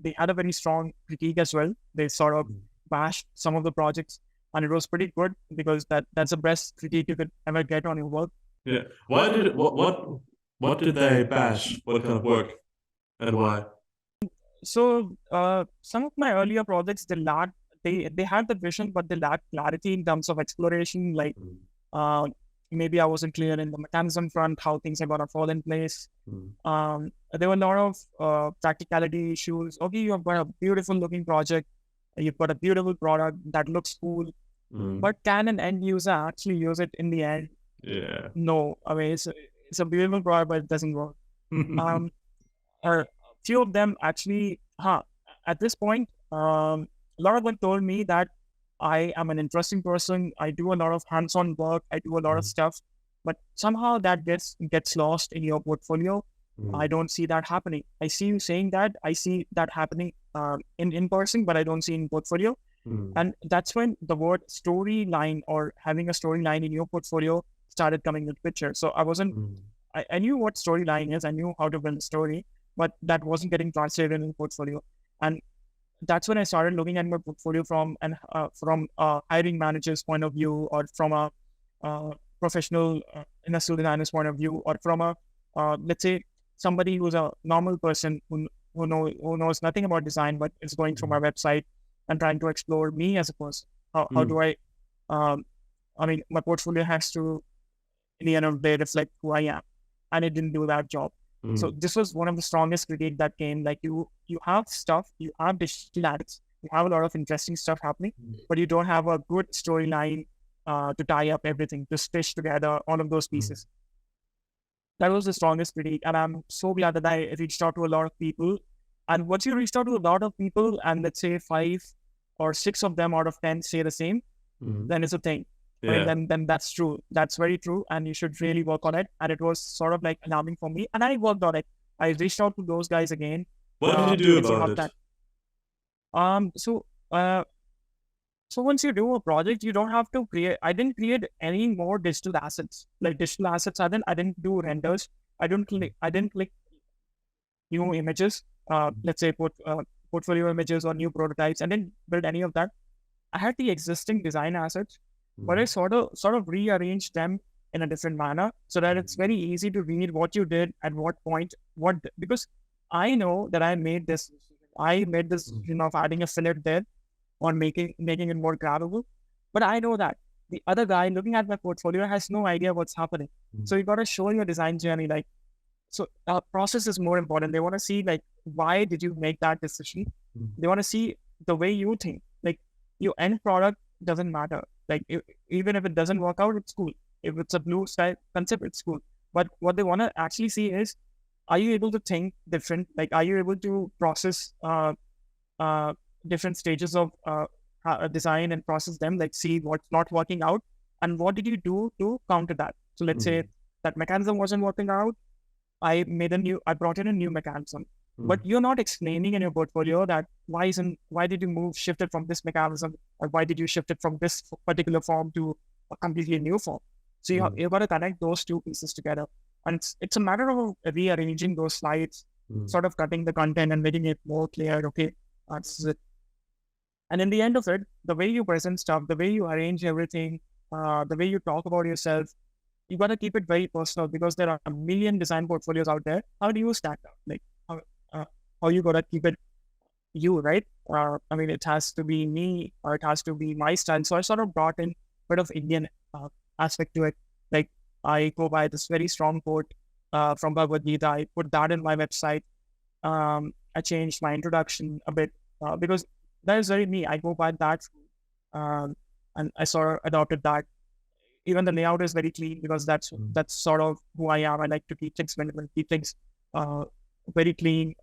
They had a very strong critique as well. They sort of bashed some of the projects, and it was pretty good because that's the best critique you could ever get on your work. Yeah. Why did what did they bash? What kind of work and why? So some of my earlier projects, they had the vision, but they lacked clarity in terms of exploration. Like uh, maybe I wasn't clear in the mechanism front, how things are gonna fall in place. There were a lot of practicality issues. Okay, you have got a beautiful looking project, you've got a beautiful product that looks cool, but can an end user actually use it in the end? Yeah. No, I mean it's a beautiful product, but it doesn't work. Um, or few of them actually, at this point, a lot of them told me that I am an interesting person. I do a lot of hands-on work. I do a lot of stuff, but somehow that gets lost in your portfolio. I don't see that happening. I see you saying that. I see that happening in person, but I don't see in portfolio. And that's when the word storyline or having a storyline in your portfolio started coming into picture. So I knew what storyline is. I knew how to build a story, but that wasn't getting translated in portfolio. And that's when I started looking at my portfolio from a hiring manager's point of view, or from a professional industrial designer's point of view, or from a let's say somebody who's a normal person who knows nothing about design but is going through my website and trying to explore me as a person. How do I? I mean, my portfolio has to, in the end of the day, reflect who I am, and it didn't do that job. So this was one of the strongest critique that came. Like you have stuff, you have digital ads, you have a lot of interesting stuff happening, but you don't have a good storyline to tie up everything, to stitch together all of those pieces. That was the strongest critique, and I'm so glad that I reached out to a lot of people. And once you reach out to a lot of people, and let's say 5 or 6 of them out of 10 say the same, then it's a thing. Yeah. Right? Then that's true. That's very true, and you should really work on it. And it was sort of like alarming for me, and I worked on it. I reached out to those guys again. What did you do about it? So once you do a project, you don't have to create. I didn't create any more digital assets. Like digital assets, I didn't do renders. I didn't click new images. Let's say portfolio images or new prototypes. I didn't build any of that. I had the existing design assets, but I sort of rearranged them in a different manner so that it's very easy to read what you did at what point, because I know that I made this decision of adding a fillet there or making it more grabbable. But I know that the other guy looking at my portfolio has no idea what's happening. So you got to show your design journey. So process is more important. They want to see why did you make that decision? They want to see the way you think. Your end product doesn't matter. Even if it doesn't work out, it's cool. If it's a blue sky concept, it's cool. But what they want to actually see is, are you able to think different? Are you able to process different stages of design and process them? See what's not working out and what did you do to counter that? So let's say that mechanism wasn't working out. I brought in a new mechanism. But you're not explaining in your portfolio that why did you shift it from this mechanism, or why did you shift it from this particular form to a completely new form? So you've got to connect those two pieces together. And it's a matter of rearranging those slides, sort of cutting the content and making it more clear. Okay, this is it. And in the end of it, the way you present stuff, the way you arrange everything, the way you talk about yourself, you got to keep it very personal, because there are a million design portfolios out there. How do you stack up? How you got to keep it you, right? I mean, it has to be me, or it has to be my style. So I sort of brought in a bit of Indian aspect to it. I go by this very strong quote from Bhagavad Gita. I put that in my website. I changed my introduction a bit because that is very me. I go by that, and I sort of adopted that. Even the layout is very clean, because that's sort of who I am. I like to keep things minimal, keep things very clean,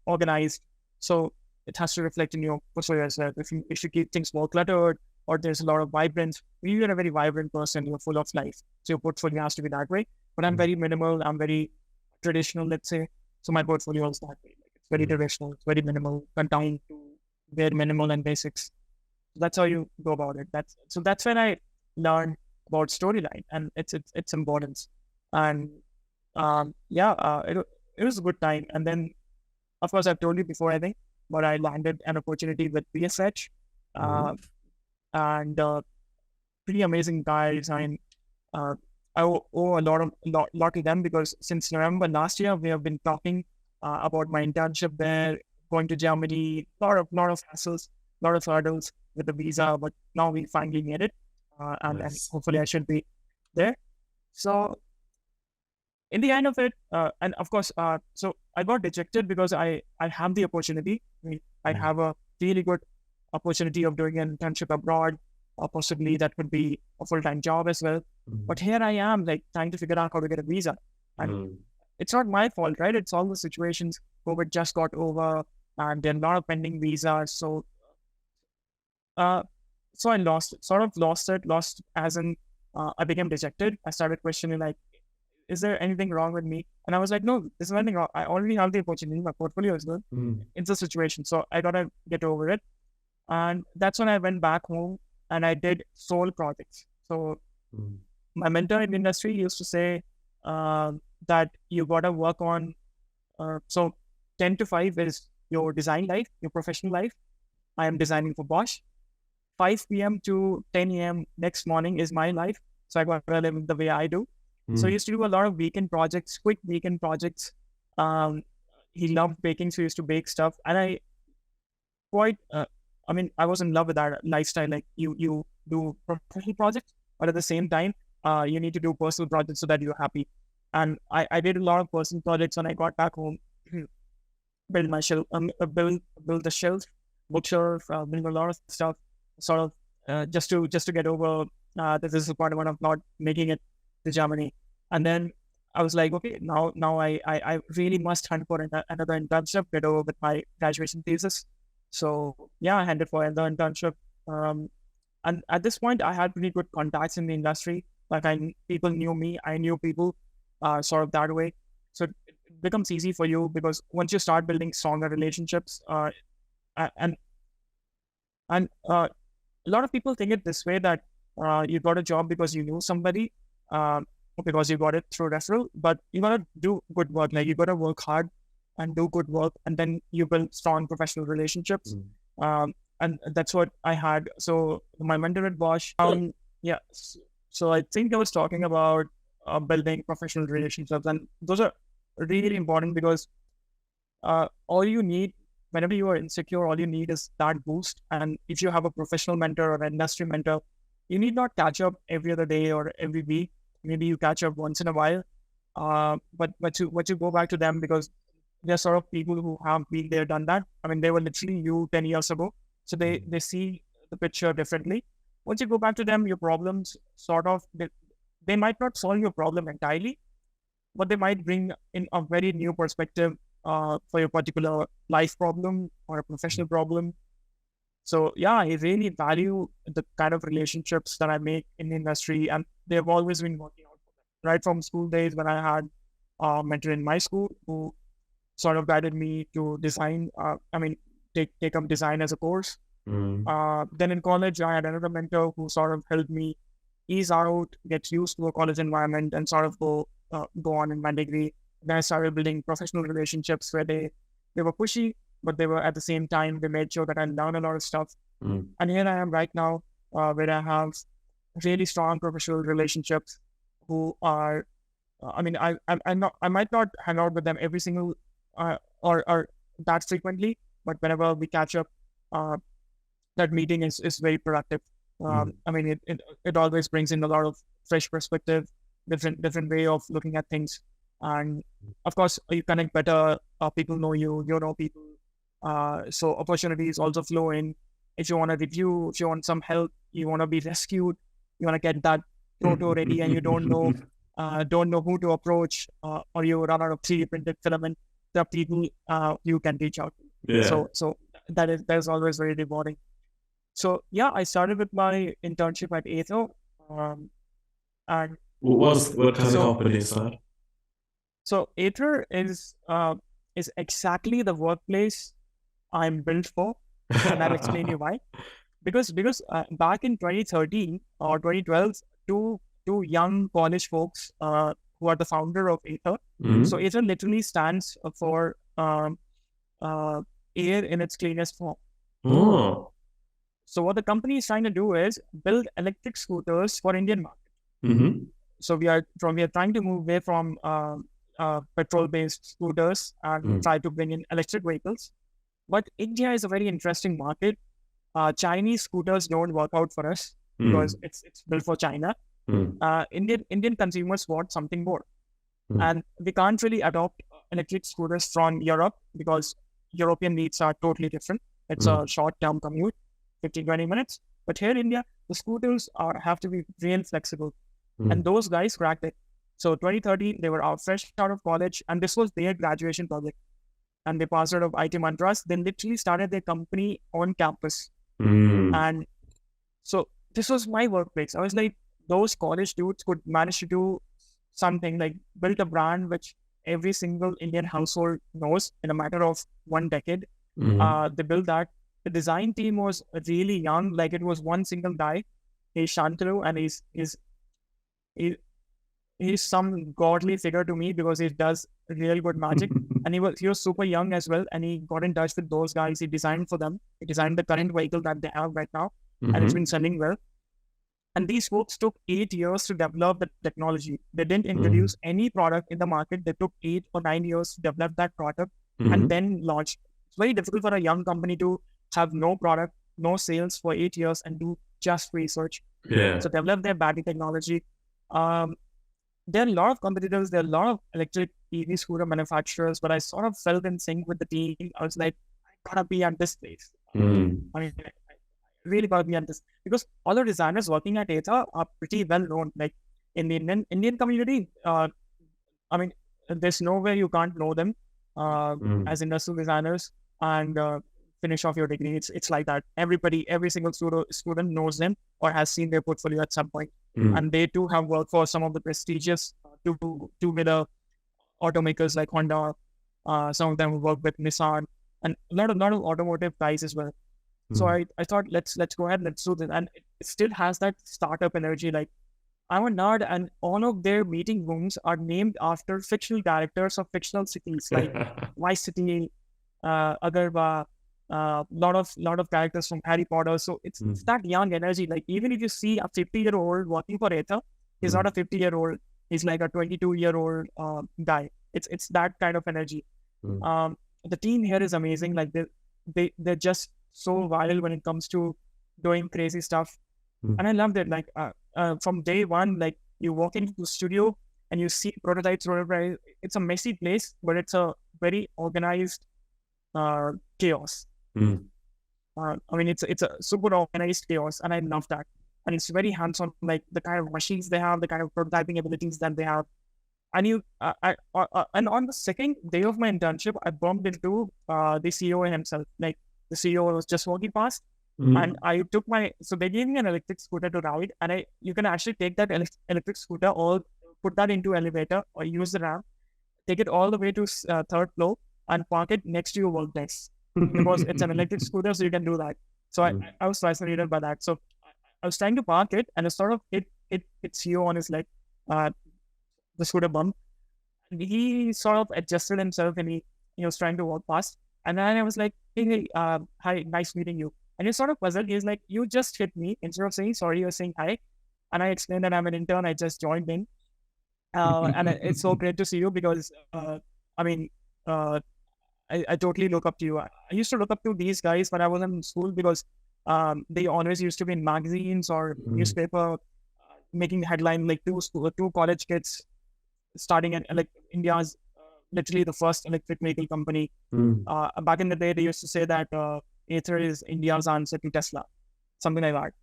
organized. So it has to reflect in your portfolio as well. If you keep things more cluttered, or there's a lot of vibrance, you're a very vibrant person, you're full of life. So your portfolio has to be that way. But I'm very minimal, I'm very traditional, let's say. So my portfolio is that way. It's very traditional, it's very minimal, cut down to bare minimal and basics. So that's how you go about it. That's when I learned about storyline and its importance. And it was a good time. And then, of course, I've told you before, I think, but I landed an opportunity with PSH, and pretty amazing guys. Uh, I owe a lot to them, because since November last year, we have been talking about my internship there, going to Germany, lot of hassles, lot of hurdles with the visa, but now we finally made it, and Nice. hopefully I should be there. So in the end of it, and of course, so I got dejected because I have the opportunity. I mean, I have a really good opportunity of doing an internship abroad, or possibly that could be a full-time job as well. But here I am, like, trying to figure out how to get a visa. And it's not my fault, right? It's all the situations. COVID just got over, and there are a lot of pending visas. So I lost as in, I became dejected. I started questioning, like, is there anything wrong with me? And I was like, no, there's nothing wrong. I already have the opportunity. My portfolio is good. It's a situation. So I gotta get over it. And that's when I went back home and I did sole projects. So my mentor in the industry used to say that you gotta work on, so 10 to 5 is your design life, your professional life. I am designing for Bosch. 5 p.m. to 10 a.m. next morning is my life. So I gotta live the way I do. So he used to do a lot of weekend projects, quick weekend projects. He loved baking, so he used to bake stuff. And I was in love with that lifestyle. Like, you do professional projects, but at the same time, you need to do personal projects so that you're happy. And I did a lot of personal projects when I got back home. Build my shelf, build the shelf, bookshelf, build a lot of stuff, sort of just to get over the disappointment of not making it to Germany. And then I was like, okay, now I really must hunt for another internship, get over with my graduation thesis. So yeah, I handed for another internship. And at this point, I had pretty good contacts in the industry. Like, people knew me, I knew people, sort of that way. So it becomes easy for you, because once you start building stronger relationships, and a lot of people think it this way, that you got a job because you knew somebody, because you got it through referral, but you gotta do good work. Like, you gotta work hard and do good work, and then you build strong professional relationships. And that's what I had. So my mentor at Bosch, yeah. So I think I was talking about building professional relationships, and those are really important, because all you need, whenever you are insecure, all you need is that boost. And if you have a professional mentor or an industry mentor, you need not catch up every other day or every week. Maybe you catch up once in a while, but you go back to them, because they're sort of people who have been there, done that. I mean, they were literally you 10 years ago, so they see the picture differently. Once you go back to them, your problems sort of, they might not solve your problem entirely, but they might bring in a very new perspective for your particular life problem or a professional problem. So yeah, I really value the kind of relationships that I make in the industry, and they've always been working out for them. Right from school days, when I had a mentor in my school who sort of guided me to design, take up design as a course. Then in college, I had another mentor who sort of helped me ease out, get used to a college environment, and sort of go on in my degree. Then I started building professional relationships where they were pushy, but they were, at the same time, they made sure that I learned a lot of stuff. And here I am right now, where I have really strong professional relationships who are, I might not hang out with them every single or that frequently, but whenever we catch up, that meeting is very productive. I mean, it always brings in a lot of fresh perspective, different way of looking at things. And of course, you connect better, people know you, you know people. So opportunities also flow in. If you want a review, if you want some help, you want to be rescued, you want to get that proto ready, and you don't know who to approach, or you run out of 3D printed filament, there are people you can reach out to. Yeah. So that is always very rewarding. So yeah, I started with my internship at Ather, and what kind of company is that? So Ather is exactly the workplace I'm built for, and I'll explain you why. Because back in 2013 or 2012, two young college folks who are the founder of Ather. Mhm. So Ather literally stands for air in its cleanest form. Oh. So what the company is trying to do is build electric scooters for Indian market. Mhm. So we are trying to move away from petrol-based scooters and try to bring in electric vehicles. But India is a very interesting market. Chinese scooters don't work out for us because it's built for China. Indian consumers want something more, and we can't really adopt electric scooters from Europe because European needs are totally different. It's a short-term commute, 15-20 minutes. But here in India, the scooters have to be real flexible. And those guys cracked it. So 2013, they were fresh out of college, and this was their graduation project. And they passed out of IT Madras. They literally started their company on campus. And so this was my workplace. I was like, those college dudes could manage to do something like build a brand which every single Indian household knows in a matter of 1 decade. They built that. The design team was really young. Like it was one single guy. He's Shantanu, and he's some godly figure to me because he does real good magic. And he was super young as well, and he got in touch with those guys. He designed for them. He designed the current vehicle that they have right now, and it's been selling well. And these folks took 8 years to develop the technology. They didn't introduce any product in the market. They took 8 or 9 years to develop that product and then launch. It's very difficult for a young company to have no product, no sales for 8 years and do just research. Yeah. So develop their battery technology. There are a lot of competitors. There are a lot of electric EV scooter manufacturers, but I sort of felt in sync with the team. I was like, I gotta be at this place. I mean, I really gotta be at this because all the designers working at Ather are pretty well known. Like in the Indian community, I mean, there's nowhere you can't know them as industrial designers and finish off your degree. It's like that. Every single student knows them or has seen their portfolio at some point. And they too have worked for some of the prestigious two-wheeler automakers like Honda. Some of them work with Nissan and a lot of automotive guys as well. So I thought let's go ahead, let's do this, and it still has that startup energy. Like I'm a nerd, and all of their meeting rooms are named after fictional characters of fictional cities like Vice City, Agarwa, lot of characters from Harry Potter. So it's that young energy. Like even if you see a 50-year-old working for Ather, he's not a 50-year-old. He's like a 22-year-old guy. It's that kind of energy. The team here is amazing. Like they're just so viral when it comes to doing crazy stuff, and I loved it. Like from day one, like you walk into the studio and you see prototypes. It's a messy place, but it's a very organized chaos. I mean, it's a super organized chaos, and I love that. And it's very hands-on, like the kind of machines they have, the kind of prototyping abilities that they have. And and on the second day of my internship, I bumped into the CEO himself. Like the CEO was just walking past, and I took so they gave me an electric scooter to ride, and you can actually take that electric scooter or put that into elevator or use the ramp, take it all the way to third floor and park it next to your work desk because it's an electric scooter, so you can do that. So I was fascinated by that. So I was trying to park it, and it sort of hit CEO on his leg, the scooter bump. And he sort of adjusted himself, and he was trying to walk past. And then I was like, hey, hi, nice meeting you. And he's sort of puzzled. He's like, you just hit me. Instead of saying sorry, you're saying hi. And I explained that I'm an intern. I just joined in. And it's so great to see you because, I mean, I totally look up to you. I used to look up to these guys when I was in school because they always used to be in magazines or newspaper, making headline like two college kids starting at like India's literally the first electric vehicle company. Back in the day, they used to say that Ather is India's answer to Tesla, something like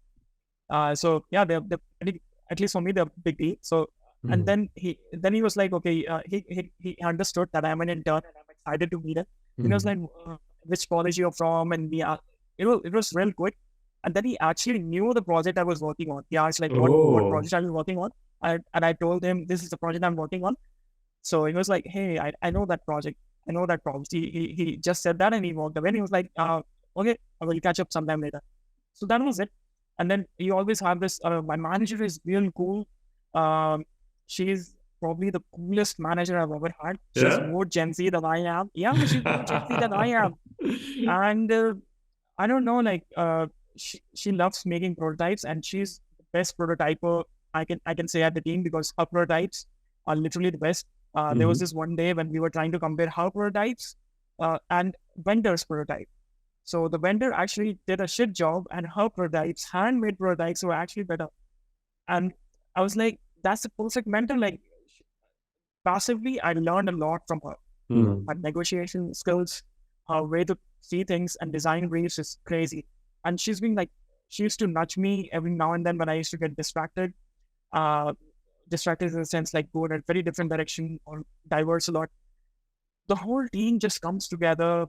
that. So yeah, they're pretty, at least for me, they're big deal. So and then he was like, okay, he understood that I'm an intern and I'm excited to meet him. He was like, which college you're from, and it was real quick. And then he actually knew the project I was working on. He asked like what project I was working on, and I told him this is the project I'm working on. So he was like, hey, I know that project. I know that project. He just said that and he walked away. And he was like, okay, I will catch up sometime later. So that was it. And then you always have this, my manager is real cool. She's probably the coolest manager I've ever had. She's Yeah. more Gen Z than I am. Yeah, she's more Gen Z than I am. And I don't know, like she loves making prototypes, and she's the best prototyper I can say at the team, because her prototypes are literally the best. There was this one day when we were trying to compare her prototypes and vendors' prototype. So the vendor actually did a shit job, and her prototypes, handmade prototypes, were actually better. And I was like, that's the perfect mentor. Like, passively, I learned a lot from her. Her negotiation skills, her way to see things and design briefs is crazy. And she's been like, she used to nudge me every now and then when I used to get distracted. Distracted in the sense like go in a very different direction or diverse a lot. The whole team just comes together.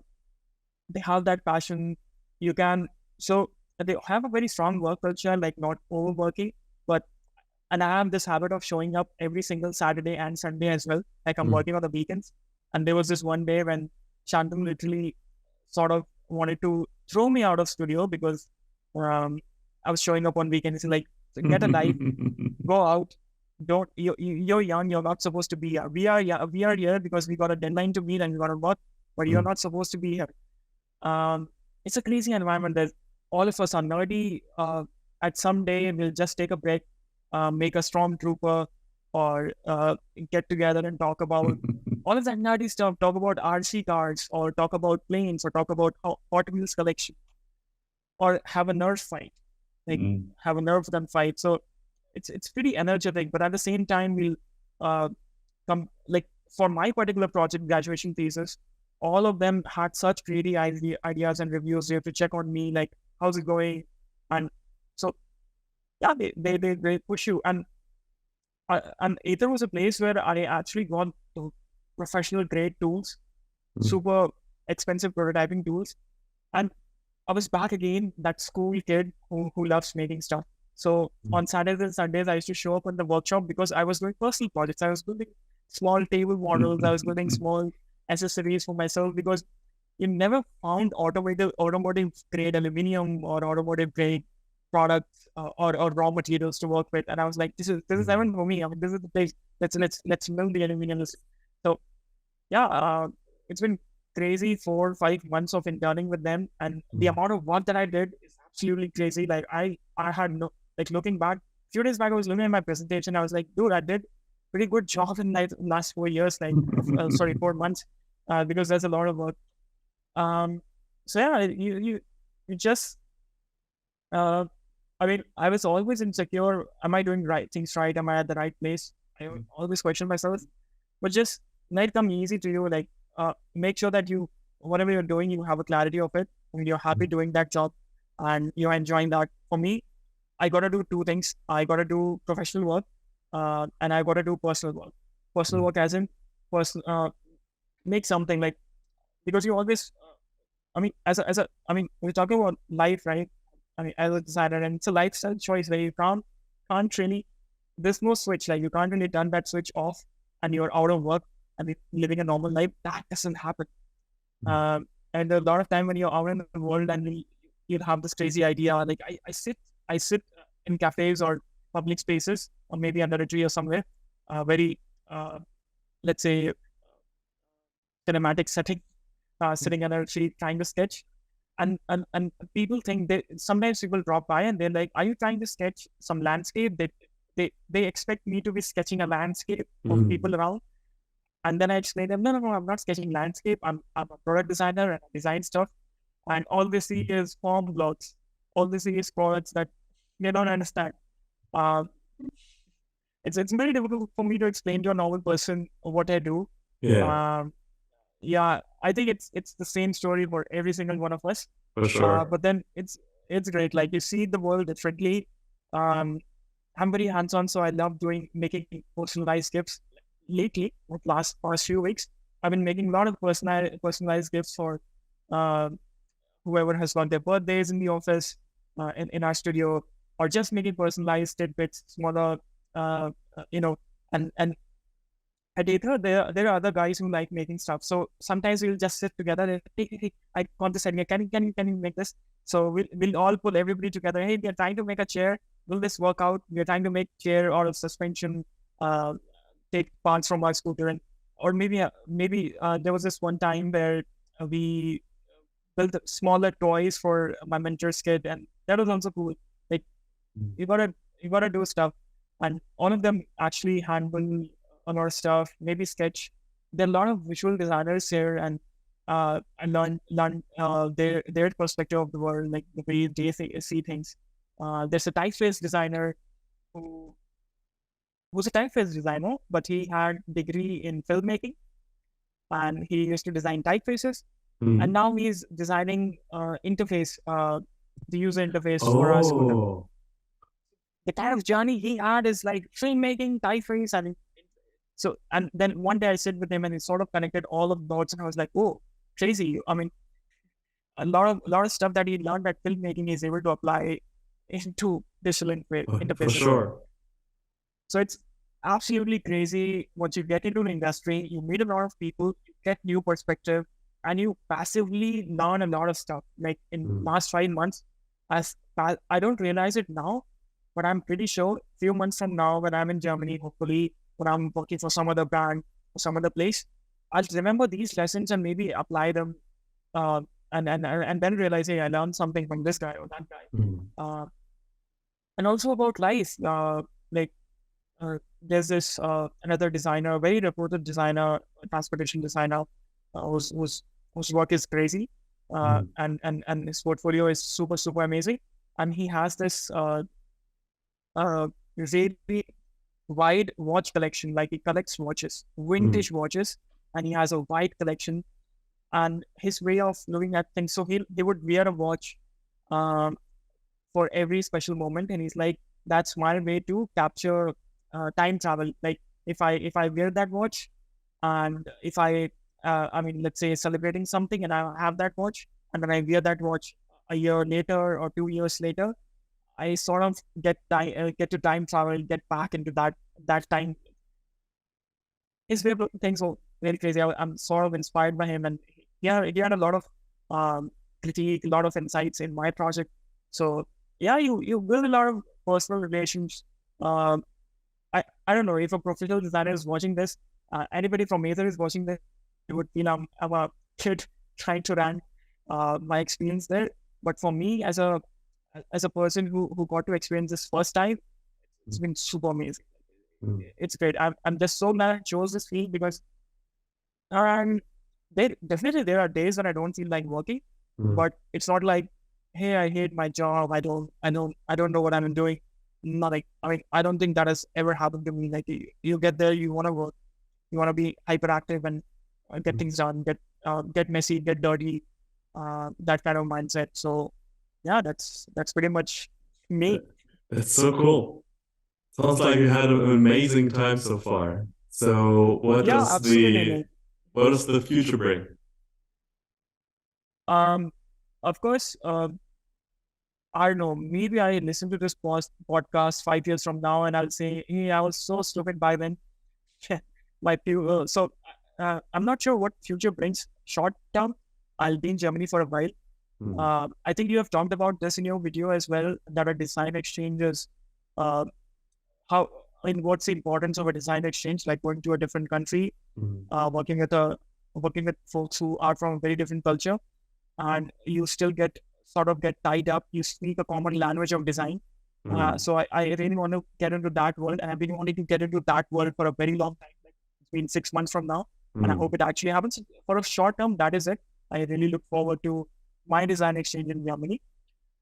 They have that passion. You can, so they have a very strong work culture, like not overworking, but, and I have this habit of showing up every single Saturday and Sunday as well. Like I'm working on the weekends. And there was this one day when Shantam literally sort of wanted to throw me out of studio because I was showing up on weekends. Like, get a life, go out. Don't you're young. You're not supposed to be here. We are here because we got a deadline to meet and we got to work. But you're not supposed to be here. It's a crazy environment. That all of us are nerdy. At some day we'll just take a break, make a stormtrooper, or get together and talk about all of that nerdy stuff. Talk about RC cars, or talk about planes, or talk about Hot Wheels collection, or have a nerf fight, like have a nerf gun fight. So it's pretty energetic, but at the same time we'll come, like for my particular project graduation thesis, all of them had such creative ideas and reviews. They have to check on me, like how's it going, and so yeah, they push you. And Ather was a place where I actually got the professional grade tools, super expensive prototyping tools, and I was back again, that school kid who loves making stuff. So on Saturdays and Sundays, I used to show up in the workshop because I was doing personal projects. I was building small table models. I was building small accessories for myself, because you never found automotive grade aluminum or automotive grade products or raw materials to work with. And I was like, this is heaven for me. I mean, this is the place. Let's build the aluminum. So yeah, it's been crazy 4 or 5 months of interning with them, and the amount of work that I did is absolutely crazy. Like I had no, like looking back, a few days back I was looking at my presentation. I was like, dude, I did pretty good job in like last 4 years, like sorry, 4 months, because there's a lot of work. So yeah, you just I mean, I was always insecure. Am I doing right things right? Am I at the right place? I always question myself, but just let it come easy to you. Like, make sure that you, whatever you're doing, you have a clarity of it, and you're happy doing that job, and you're enjoying that. For me, I got to do two things. I got to do professional work, and I got to do personal work. Personal work as in, make something, like, because you always, I mean, I mean, we're talking about life, right? I mean, as a designer, and it's a lifestyle choice where you can't really, there's no switch. Like, you can't really turn that switch off and you're out of work and living a normal life. That doesn't happen. And a lot of time when you're out in the world and you'll have this crazy idea. Like I sit in cafes or public spaces, or maybe under a tree or somewhere, very, let's say, cinematic setting, sitting under a tree trying to sketch. And people think sometimes people drop by and they're like, are you trying to sketch some landscape? They expect me to be sketching a landscape of people around. And then I explain them, no, I'm not sketching landscape. I'm a product designer and I design stuff. And all they see is form blocks. All they see is products that they don't understand. It's very difficult for me to explain to a normal person what I do. Yeah, Yeah, I think it's the same story for every single one of us. for sure. But then it's great. Like, you see the world differently. I'm very hands-on, so I love making personalized gifts. Lately, like past few weeks, I've been making a lot of personalized gifts for whoever has got their birthdays in the office, in our studio, or just making personalized tidbits, smaller, you know, and at Ather, there are other guys who like making stuff. So sometimes we'll just sit together and hey, I got this idea. Can you make this? So we'll all pull everybody together. Hey, we are trying to make a chair. Will this work out? We are trying to make chair out of suspension, take parts from our scooter, and or maybe there was this one time where we built smaller toys for my mentor's kid, and that was also cool. Like you gotta do stuff, and all of them actually handle a lot of stuff. Maybe sketch. There are a lot of visual designers here, and I learn their perspective of the world, like the way they see things. There's a typeface designer who who's a typeface designer, but he had degree in filmmaking, and he used to design typefaces. And now he's designing interface, the user interface for our scooter. Oh, The kind of journey he had is like filmmaking, typeface, and then one day I sit with him and he sort of connected all of the dots, and I was like, oh, crazy. I mean, a lot of stuff that he learned at filmmaking is able to apply into digital for interfaces. sure. So it's absolutely crazy. Once you get into the industry, you meet a lot of people, you get new perspective, and you passively learn a lot of stuff. Like in last 5 months, I don't realize it now, but I'm pretty sure a few months from now, when I'm in Germany, hopefully when I'm working for some other brand or some other place, I'll remember these lessons and maybe apply them, and then realize, hey, I learned something from this guy or that guy. And also about life, like there's this another designer, very reputed designer, transportation designer, whose work is crazy, and his portfolio is super amazing, and he has this really wide watch collection. Like he collects watches, vintage watches, and he has a wide collection. And his way of looking at things, so he would wear a watch for every special moment, and he's like, that's my way to capture time travel. Like if I wear that watch, and if I mean, let's say celebrating something, and I have that watch, and then I wear that watch a year later or 2 years later, I sort of get to time travel, get back into that time. His way of looking things so very crazy. I'm sort of inspired by him, and yeah, he had a lot of critique, a lot of insights in my project. So yeah, you build a lot of personal relations. I don't know if a professional designer is watching this, anybody from Ather is watching this, it would feel I'm a kid trying to run my experience there. But for me, as a person who got to experience this first time, it's been super amazing. It's great. I'm just so glad I chose this field, because there are days when I don't feel like working, but it's not like, hey, I hate my job. I don't know what I'm doing. Nothing. I mean, I don't think that has ever happened to me. Like you get there, you want to work, you want to be hyperactive and get things done, get messy, get dirty, that kind of mindset. So yeah, that's pretty much me. That's so cool. Sounds like you had an amazing time so far. So what Yeah, does absolutely. the future bring? Of course, I don't know, maybe I listen to this podcast 5 years from now, and I'll say, hey, I was so stupid by then. So I'm not sure what future brings. Short term, I'll be in Germany for a while. I think you have talked about this in your video as well, that a design exchange is what's the importance of a design exchange, like going to a different country, working with folks who are from a very different culture, and you still get tied up. You speak a common language of design. So I really want to get into that world, and I've been wanting to get into that world for a very long time. Like it's been 6 months from now, and I hope it actually happens. For a short term, that is it. I really look forward to my design exchange in Germany.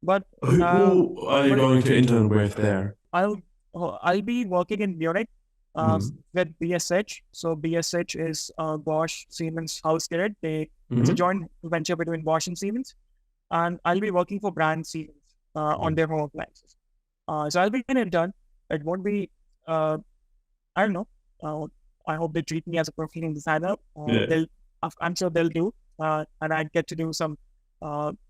But Who are you going to intern with there? I'll be working in Munich with BSH. So BSH is Bosch Siemens Hausgerät. It's a joint venture between Bosch and Siemens, and I'll be working for brand Siemens on their home appliances. So I'll be an intern. It won't be, I don't know. I hope they treat me as a professional designer. I'm sure they'll do. And I get to do some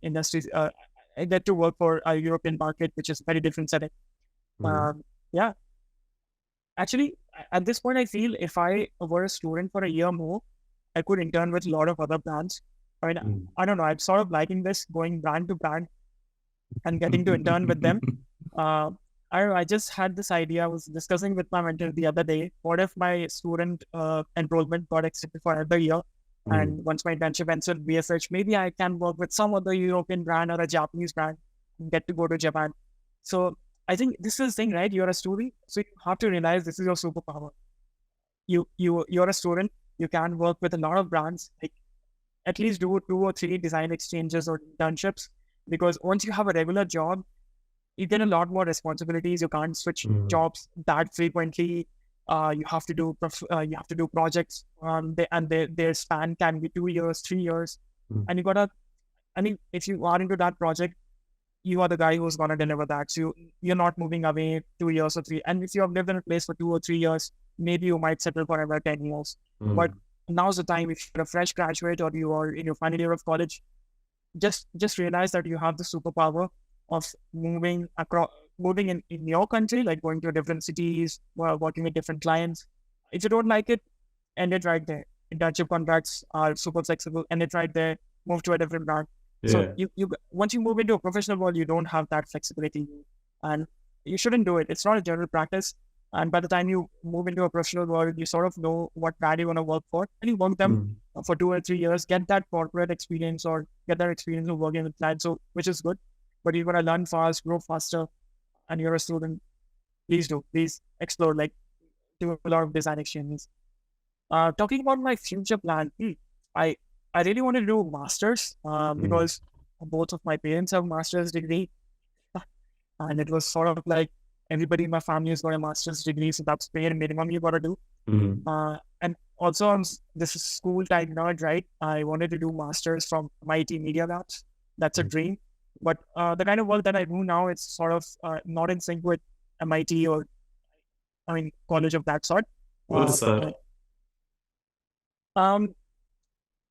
industries. I get to work for a European market, which is a very different setting. Yeah. Actually, at this point, I feel if I were a student for a year more, I could intern with a lot of other brands. I mean, I don't know. I'm sort of liking this, going brand to brand and getting to intern with them. Uh, I just had this idea. I was discussing with my mentor the other day. What if my student enrollment got extended for another year? And once my internship ends with BSH, maybe I can work with some other European brand or a Japanese brand and get to go to Japan. So I think this is the thing, right? You're a student, so you have to realize this is your superpower. You're a student. You can work with a lot of brands. Like at least do 2 or 3 design exchanges or internships, because once you have a regular job, you get a lot more responsibilities. You can't switch jobs that frequently. You have to do projects. Their span can be 2 years, 3 years, and you gotta. I mean, if you are into that project, you are the guy who's gonna deliver that. So you're not moving away 2 years or 3. And if you have lived in a place for 2 or 3 years, maybe you might settle for another 10 years. But now's the time. If you're a fresh graduate or you are in your final year of college, just realize that you have the superpower of moving in your country, like going to different cities, working with different clients. If you don't like it, end it right there. Internship contracts are super flexible. End it right there. Move to a different brand. So you once you move into a professional world, you don't have that flexibility, and you shouldn't do it. It's not a general practice. And by the time you move into a professional world, you sort of know what brand you want to work for, and you work them for 2 or 3 years, get that corporate experience or get that experience of working with clients. So which is good, but you're gonna learn fast, grow faster, and you're a student. Please explore, like do a lot of design exchanges. Talking about my future plan, I I really wanted to do masters because both of my parents have master's degree, and it was sort of like everybody in my family has got a master's degree, so that's bare minimum you gotta do. And also, this is school type nerd, right? I wanted to do masters from MIT Media Labs. That's a dream, but the kind of work that I do now, it's sort of not in sync with MIT or college of that sort. What is that?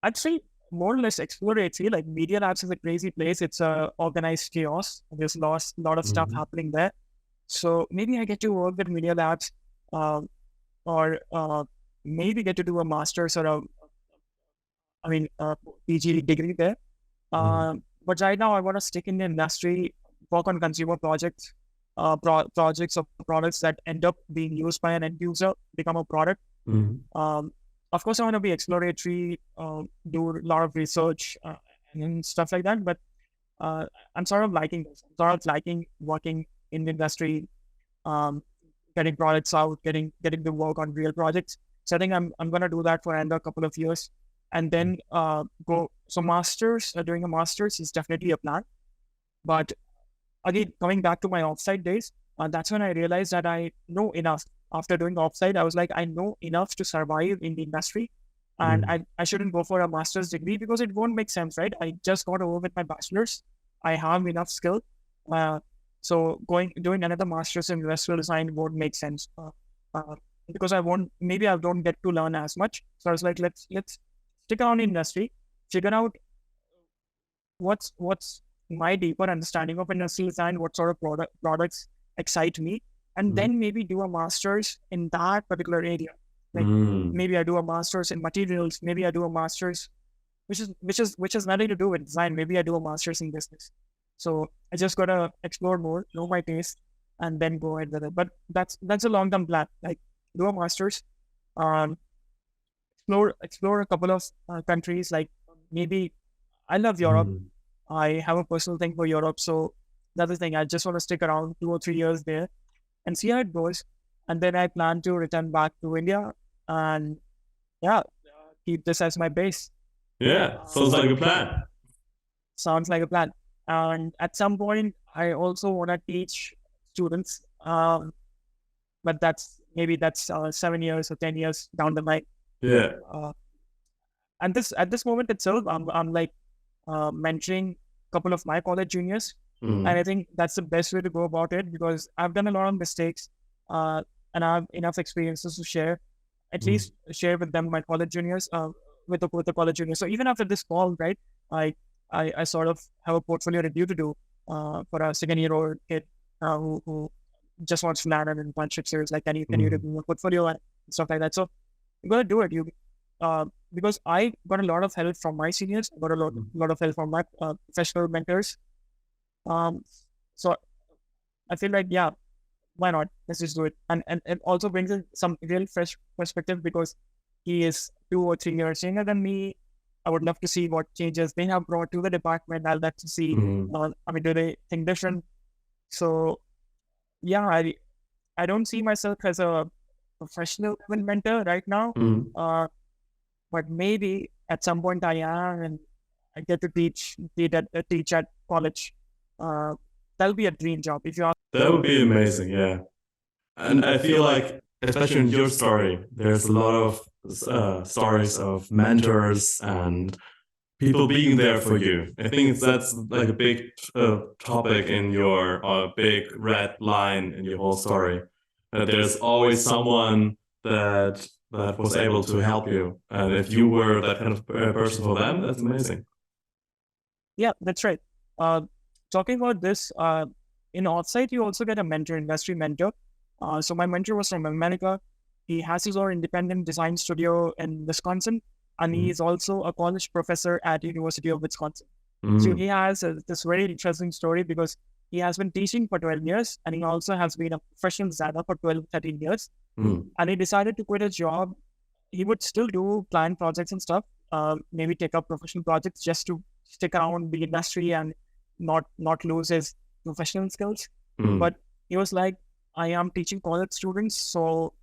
I'd say more or less exploratory. Like Media Labs is a crazy place. It's a organized chaos. There's a lot of stuff happening there. So maybe I get to work with Media Labs, or maybe get to do a master's or a PG degree there. But right now I want to stick in the industry, work on consumer projects, projects of products that end up being used by an end user, become a product. Of course, I want to be exploratory, do a lot of research and stuff like that. But I'm sort of liking this. I'm sort of liking working in the industry, getting products out, getting to work on real projects. So I think I'm gonna do that for another couple of years, and then go. So doing a master's is definitely a plan. But again, coming back to my offsite days, that's when I realized that I know enough. After doing offsite, I was like, I know enough to survive in the industry, and I shouldn't go for a master's degree because it won't make sense, right? I just got over with my bachelor's. I have enough skill. So doing another master's in industrial design won't make sense because I don't get to learn as much. So I was like, let's stick around in industry, figure out what's my deeper understanding of industrial design, what sort of products excite me, and then maybe do a master's in that particular area. Like maybe I do a master's in materials, maybe I do a master's which has nothing to do with design. Maybe I do a master's in business. So I just gotta explore more, know my taste, and then go ahead with it. But that's a long-term plan. Like do a master's, explore a couple of countries. Like maybe I love Europe. I have a personal thing for Europe, so that's the thing. I just want to stick around 2 or 3 years there and see how it goes. And then I plan to return back to India and keep this as my base. Yeah, sounds like a plan. Sounds like a plan. And at some point, I also want to teach students, but that's 7 years or 10 years down the line. Yeah. And at this moment itself, I'm like mentoring a couple of my college juniors, and I think that's the best way to go about it because I've done a lot of mistakes, and I have enough experiences to share. At least share with them, my college juniors, with the college juniors. So even after this call, right, I sort of have a portfolio review to do for a second-year-old kid who just wants to land an internship series, like, can you review your portfolio and stuff like that. So you gotta do it. Because I got a lot of help from my seniors, I got a lot of help from my professional mentors. So I feel like, yeah, why not? Let's just do it. And it also brings in some real fresh perspective, because he is 2 or 3 years younger than me. I would love to see what changes they have brought to the department. I'll love to see, do they think different? So yeah, I don't see myself as a professional mentor right now. But maybe at some point I am, and I get to teach at college. That'll be a dream job. If you ask, That would be amazing, yeah. And I feel like, especially in your story, there's a lot of stories of mentors and people being there for you. I think that's like a big topic in your big red line in your whole story. There's always someone that was able to help you, and if you were that kind of person for them, that's amazing. Yeah, that's right. Talking about this, in offsite, you also get a mentor, industry mentor. So my mentor was from America. He has his own independent design studio in Wisconsin, and he is also a college professor at University of Wisconsin. So he has this very interesting story, because he has been teaching for 12 years, and he also has been a professional designer for 12, 13 years. And he decided to quit his job. He would still do client projects and stuff, maybe take up professional projects just to stick around the industry and not lose his professional skills. But he was like, I am teaching college students. So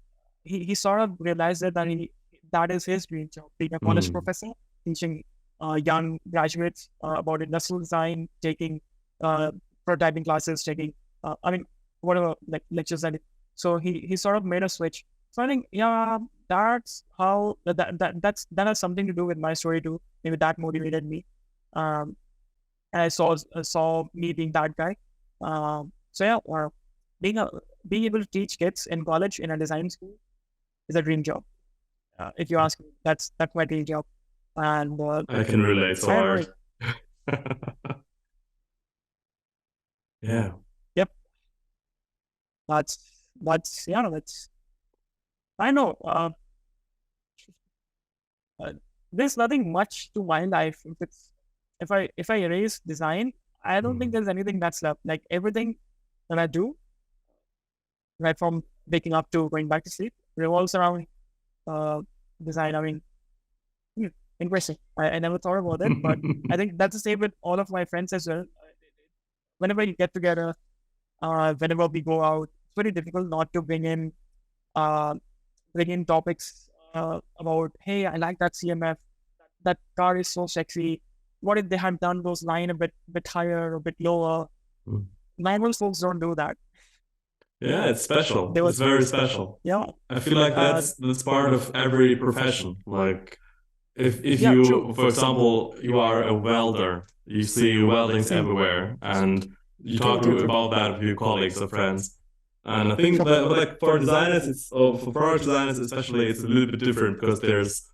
he sort of realized that is his dream job, being a college professor, teaching young graduates about industrial design, taking prototyping classes, taking whatever, like lectures. And so he sort of made a switch. So I think, yeah, that's how that has something to do with my story too. Maybe that motivated me. And I saw me being that guy. So yeah, being able to teach kids in college in a design school is a dream job. If you ask me, that's my dream job. And I can relate so hard. Yeah. Yep. That's I know. There's nothing much to my life. If I erase design, I don't think there's anything that's left. Like everything that I do, right from waking up to going back to sleep, revolves around design. I mean, interesting. I never thought about it, but I think that's the same with all of my friends as well. Whenever you get together, whenever we go out, it's very difficult not to bring in topics about, hey, I like that CMF. That car is so sexy. What if they had done those line a bit higher, a bit lower? Normal folks don't do that. Yeah, it's special. It's very special. Yeah. I feel like that's part of every profession. Like if Yeah, you, true. for example, you are a welder, you see weldings everywhere, and you talk about that with your colleagues or friends. And I think that, like, for designers, for product designers especially, it's a little bit different, because there's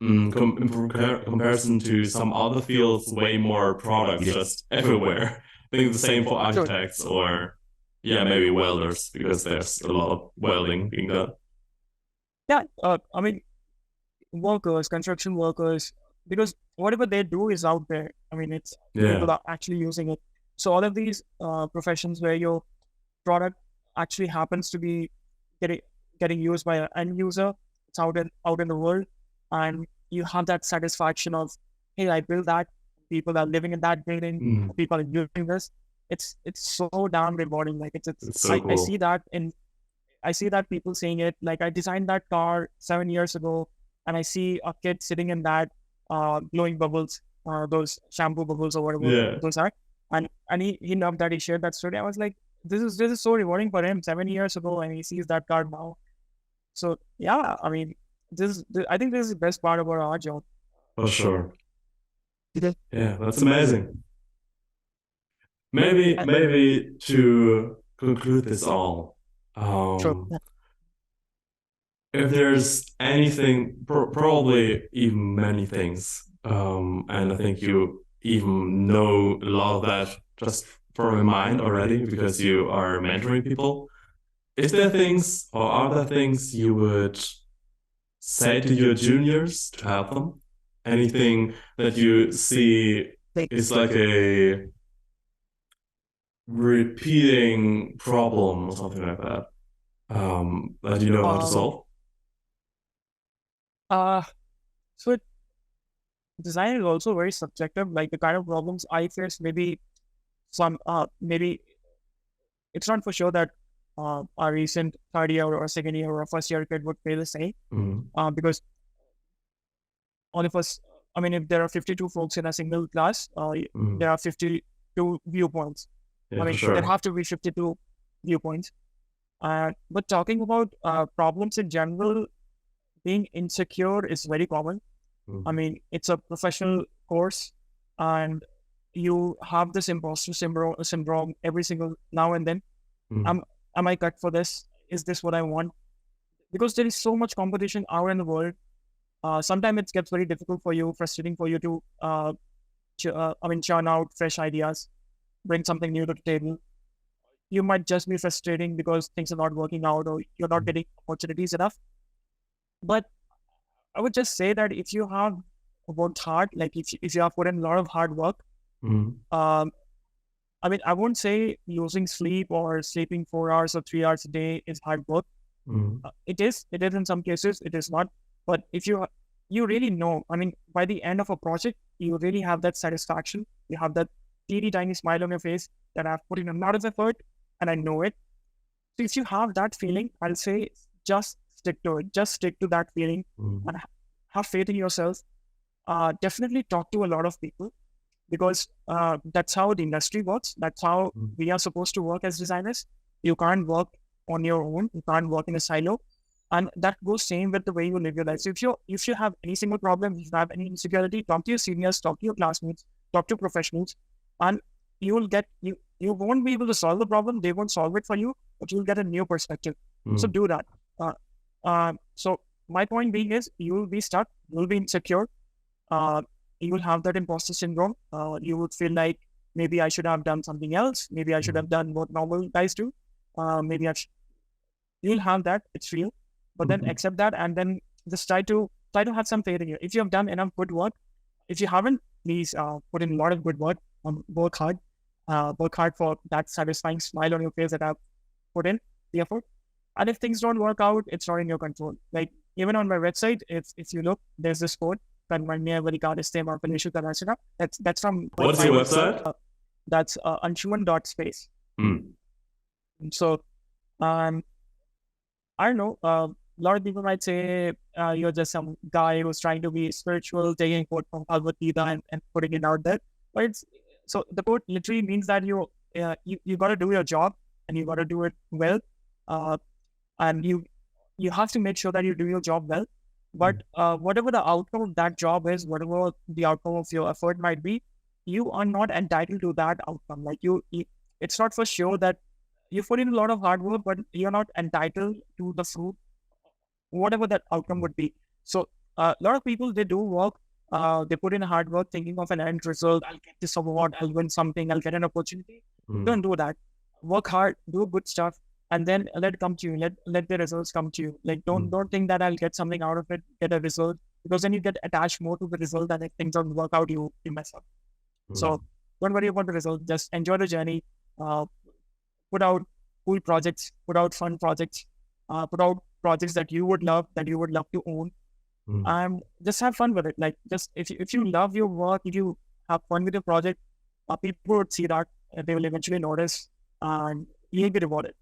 in comparison to some other fields, way more products just everywhere. I think the same for architects or maybe welders, because there's a lot of welding being done. Yeah, I mean, workers, construction workers, because whatever they do is out there. I mean, it's people are actually using it. So all of these professions where your product actually happens to be getting used by an end user, it's out in the world, and you have that satisfaction of, hey, I built that. People are living in that building. People are using this. It's so damn rewarding. Like it's so cool. I see that people saying it. Like, I designed that car 7 years ago, and I see a kid sitting in that glowing bubbles, those shampoo bubbles or whatever those are. And he loved that. He shared that story. I was like, this is so rewarding for him 7 years ago, and he sees that car now. So yeah, I mean, I think this is the best part about our job. For sure. Yeah, that's amazing. Maybe to conclude this all, if there's anything, probably even many things, and I think you even know a lot of that just from your mind already, because you are mentoring people. is there things or are there things you would say to your juniors to help them? Anything that you see is like a repeating problem or something like that, that you know how to Um, solve? uh, so design is also very subjective. Like the kind of problems I face, maybe it's not for sure that our recent third year or second year or first year kid would feel the same. Because all of us, I mean, if there are 52 folks in a single class, there are 52 viewpoints. Yeah, I for mean, there sure. have to be 52 viewpoints. But talking about problems in general, being insecure is very common. I mean, it's a professional course, and you have this imposter syndrome every single now and then. Am am I cut for this? Is this what I want? Because there is so much competition out in the world. Sometimes it gets very difficult for you, frustrating for you to, churn out fresh ideas, bring something new to the table. You might just be frustrating because things are not working out or you're not getting opportunities enough. But I would just say that if you have worked hard, like if you have put in a lot of hard work, um, I mean, I won't say losing sleep or sleeping 4 hours or 3 hours a day is hard work. It is in some cases, it is not. But if you really know, I mean, by the end of a project, you really have that satisfaction. You have that teeny tiny smile on your face that I've put in a lot of effort and I know it. So if you have that feeling, I'll say just stick to it. Just stick to that feeling and have faith in yourself. Definitely talk to a lot of people because that's how the industry works. That's how we are supposed to work as designers. You can't work on your own. You can't work in a silo. And that goes same with the way you live your life. So if you have any single problem, if you have any insecurity, talk to your seniors, talk to your classmates, talk to professionals, and you will get you won't be able to solve the problem. They won't solve it for you, but you'll get a new perspective. So do that. Uh, so my point being is you will be stuck, you will be insecure, uh, you will have that imposter syndrome. You would feel like maybe I should have done something else. Maybe I should have done what normal guys do. Maybe you'll have that. It's real, but then accept that and then just try to have some faith in you. If you have done enough good work, if you haven't, please put in a lot of good work. Work hard for that satisfying smile on your face that I've put in the effort. And if things don't work out, it's not in your control. Like even on my website, if you look, there's this quote, "Karmanya varikadiste marpanishu karasana." That's from What is your website? that's Anshuman.space. So um I don't know. A lot of people might say you're just some guy who's trying to be spiritual, taking a quote from Bhagavad Gita and putting it out there. But it's so the quote literally means that you got to do your job and you got to do it well, uh, and you have to make sure that you do your job well. But whatever the outcome of that job is, whatever the outcome of your effort might be, you are not entitled to that outcome. Like it's not for sure that you put in a lot of hard work, but you're not entitled to the fruit, whatever that outcome would be. So a lot of people, they do work, they put in hard work thinking of an end result. I'll get this award, I'll win something, I'll get an opportunity. Don't do that. Work hard, do good stuff, and then let it come to you. Let the results come to you. Like don't think that I'll get something out of it, get a result, because then you get attached more to the result, and if things don't work out, you mess up. So don't worry about the result. Just enjoy the journey. Uh, Put out cool projects, put out fun projects, put out projects that you would love, to own, and just have fun with it. Like just if you love your work, if you have fun with your project, people would see that, they will eventually notice, and you'll be rewarded.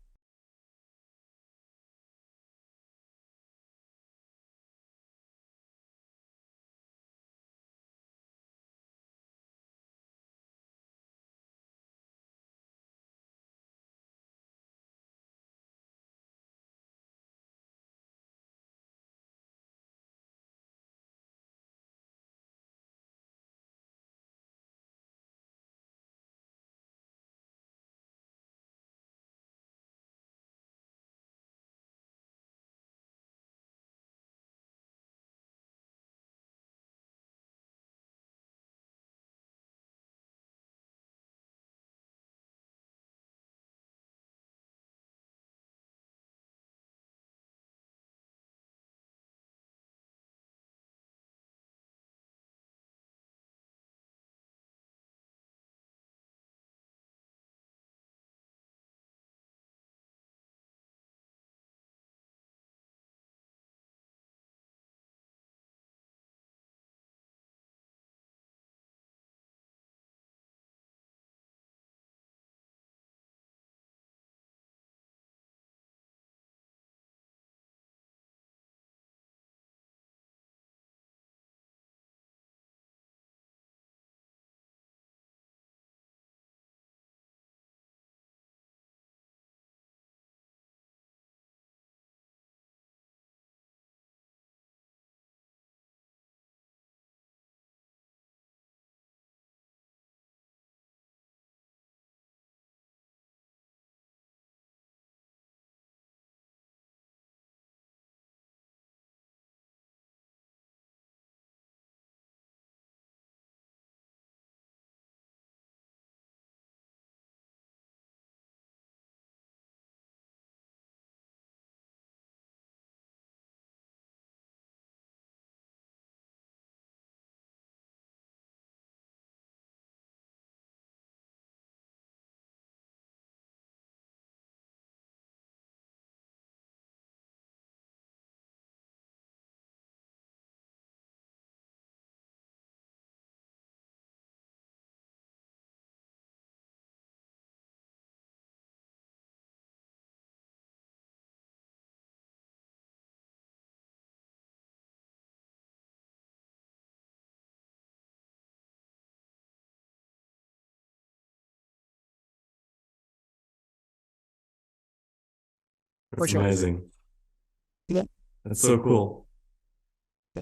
That's sure. amazing. Yeah. That's so cool.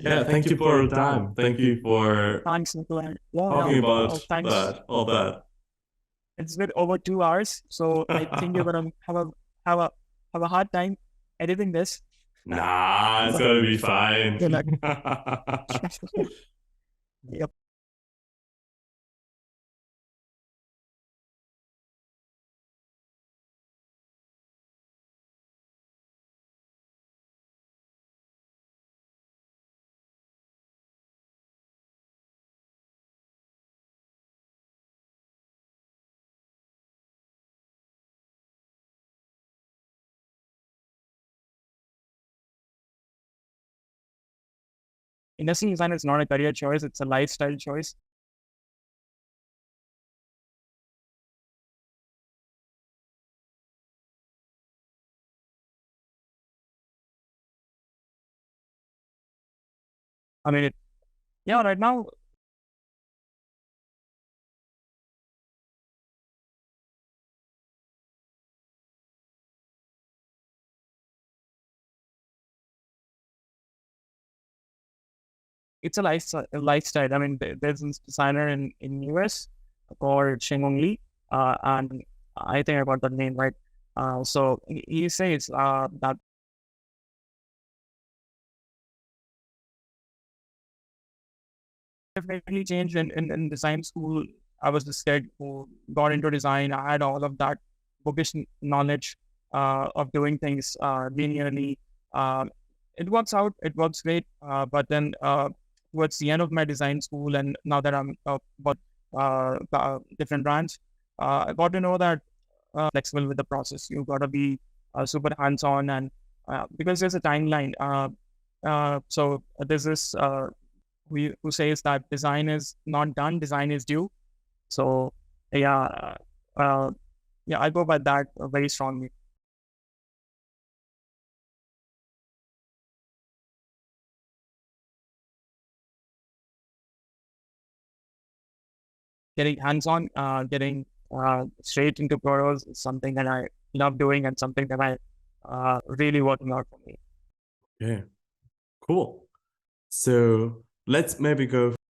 Yeah, thank you for your time. Thank you for Thanks, Nicolai. talking about Thanks. all that. It's been over 2 hours, so I think you're gonna have a have a hard time editing this. Nah, it's gonna be fine. Good luck. Yep. Industrial design is not a career choice; it's a lifestyle choice. I mean, yeah, right now it's a lifestyle. I mean, there's this designer in US called Shengong Li, and I think I got the name right. So he says that definitely changed in design school. I was this kid who got into design. I had all of that bookish knowledge of doing things linearly. It works out. It works great. But then towards the end of my design school, and now that I'm about different branch, I got to know that flexible with the process. You got to be super hands-on, and because there's a timeline. So there's this who says that design is not done, design is due. So yeah, yeah, I go by that very strongly. Getting hands-on, getting straight into photos is something that I love doing and something that I really working out for me. Yeah, cool. So let's maybe go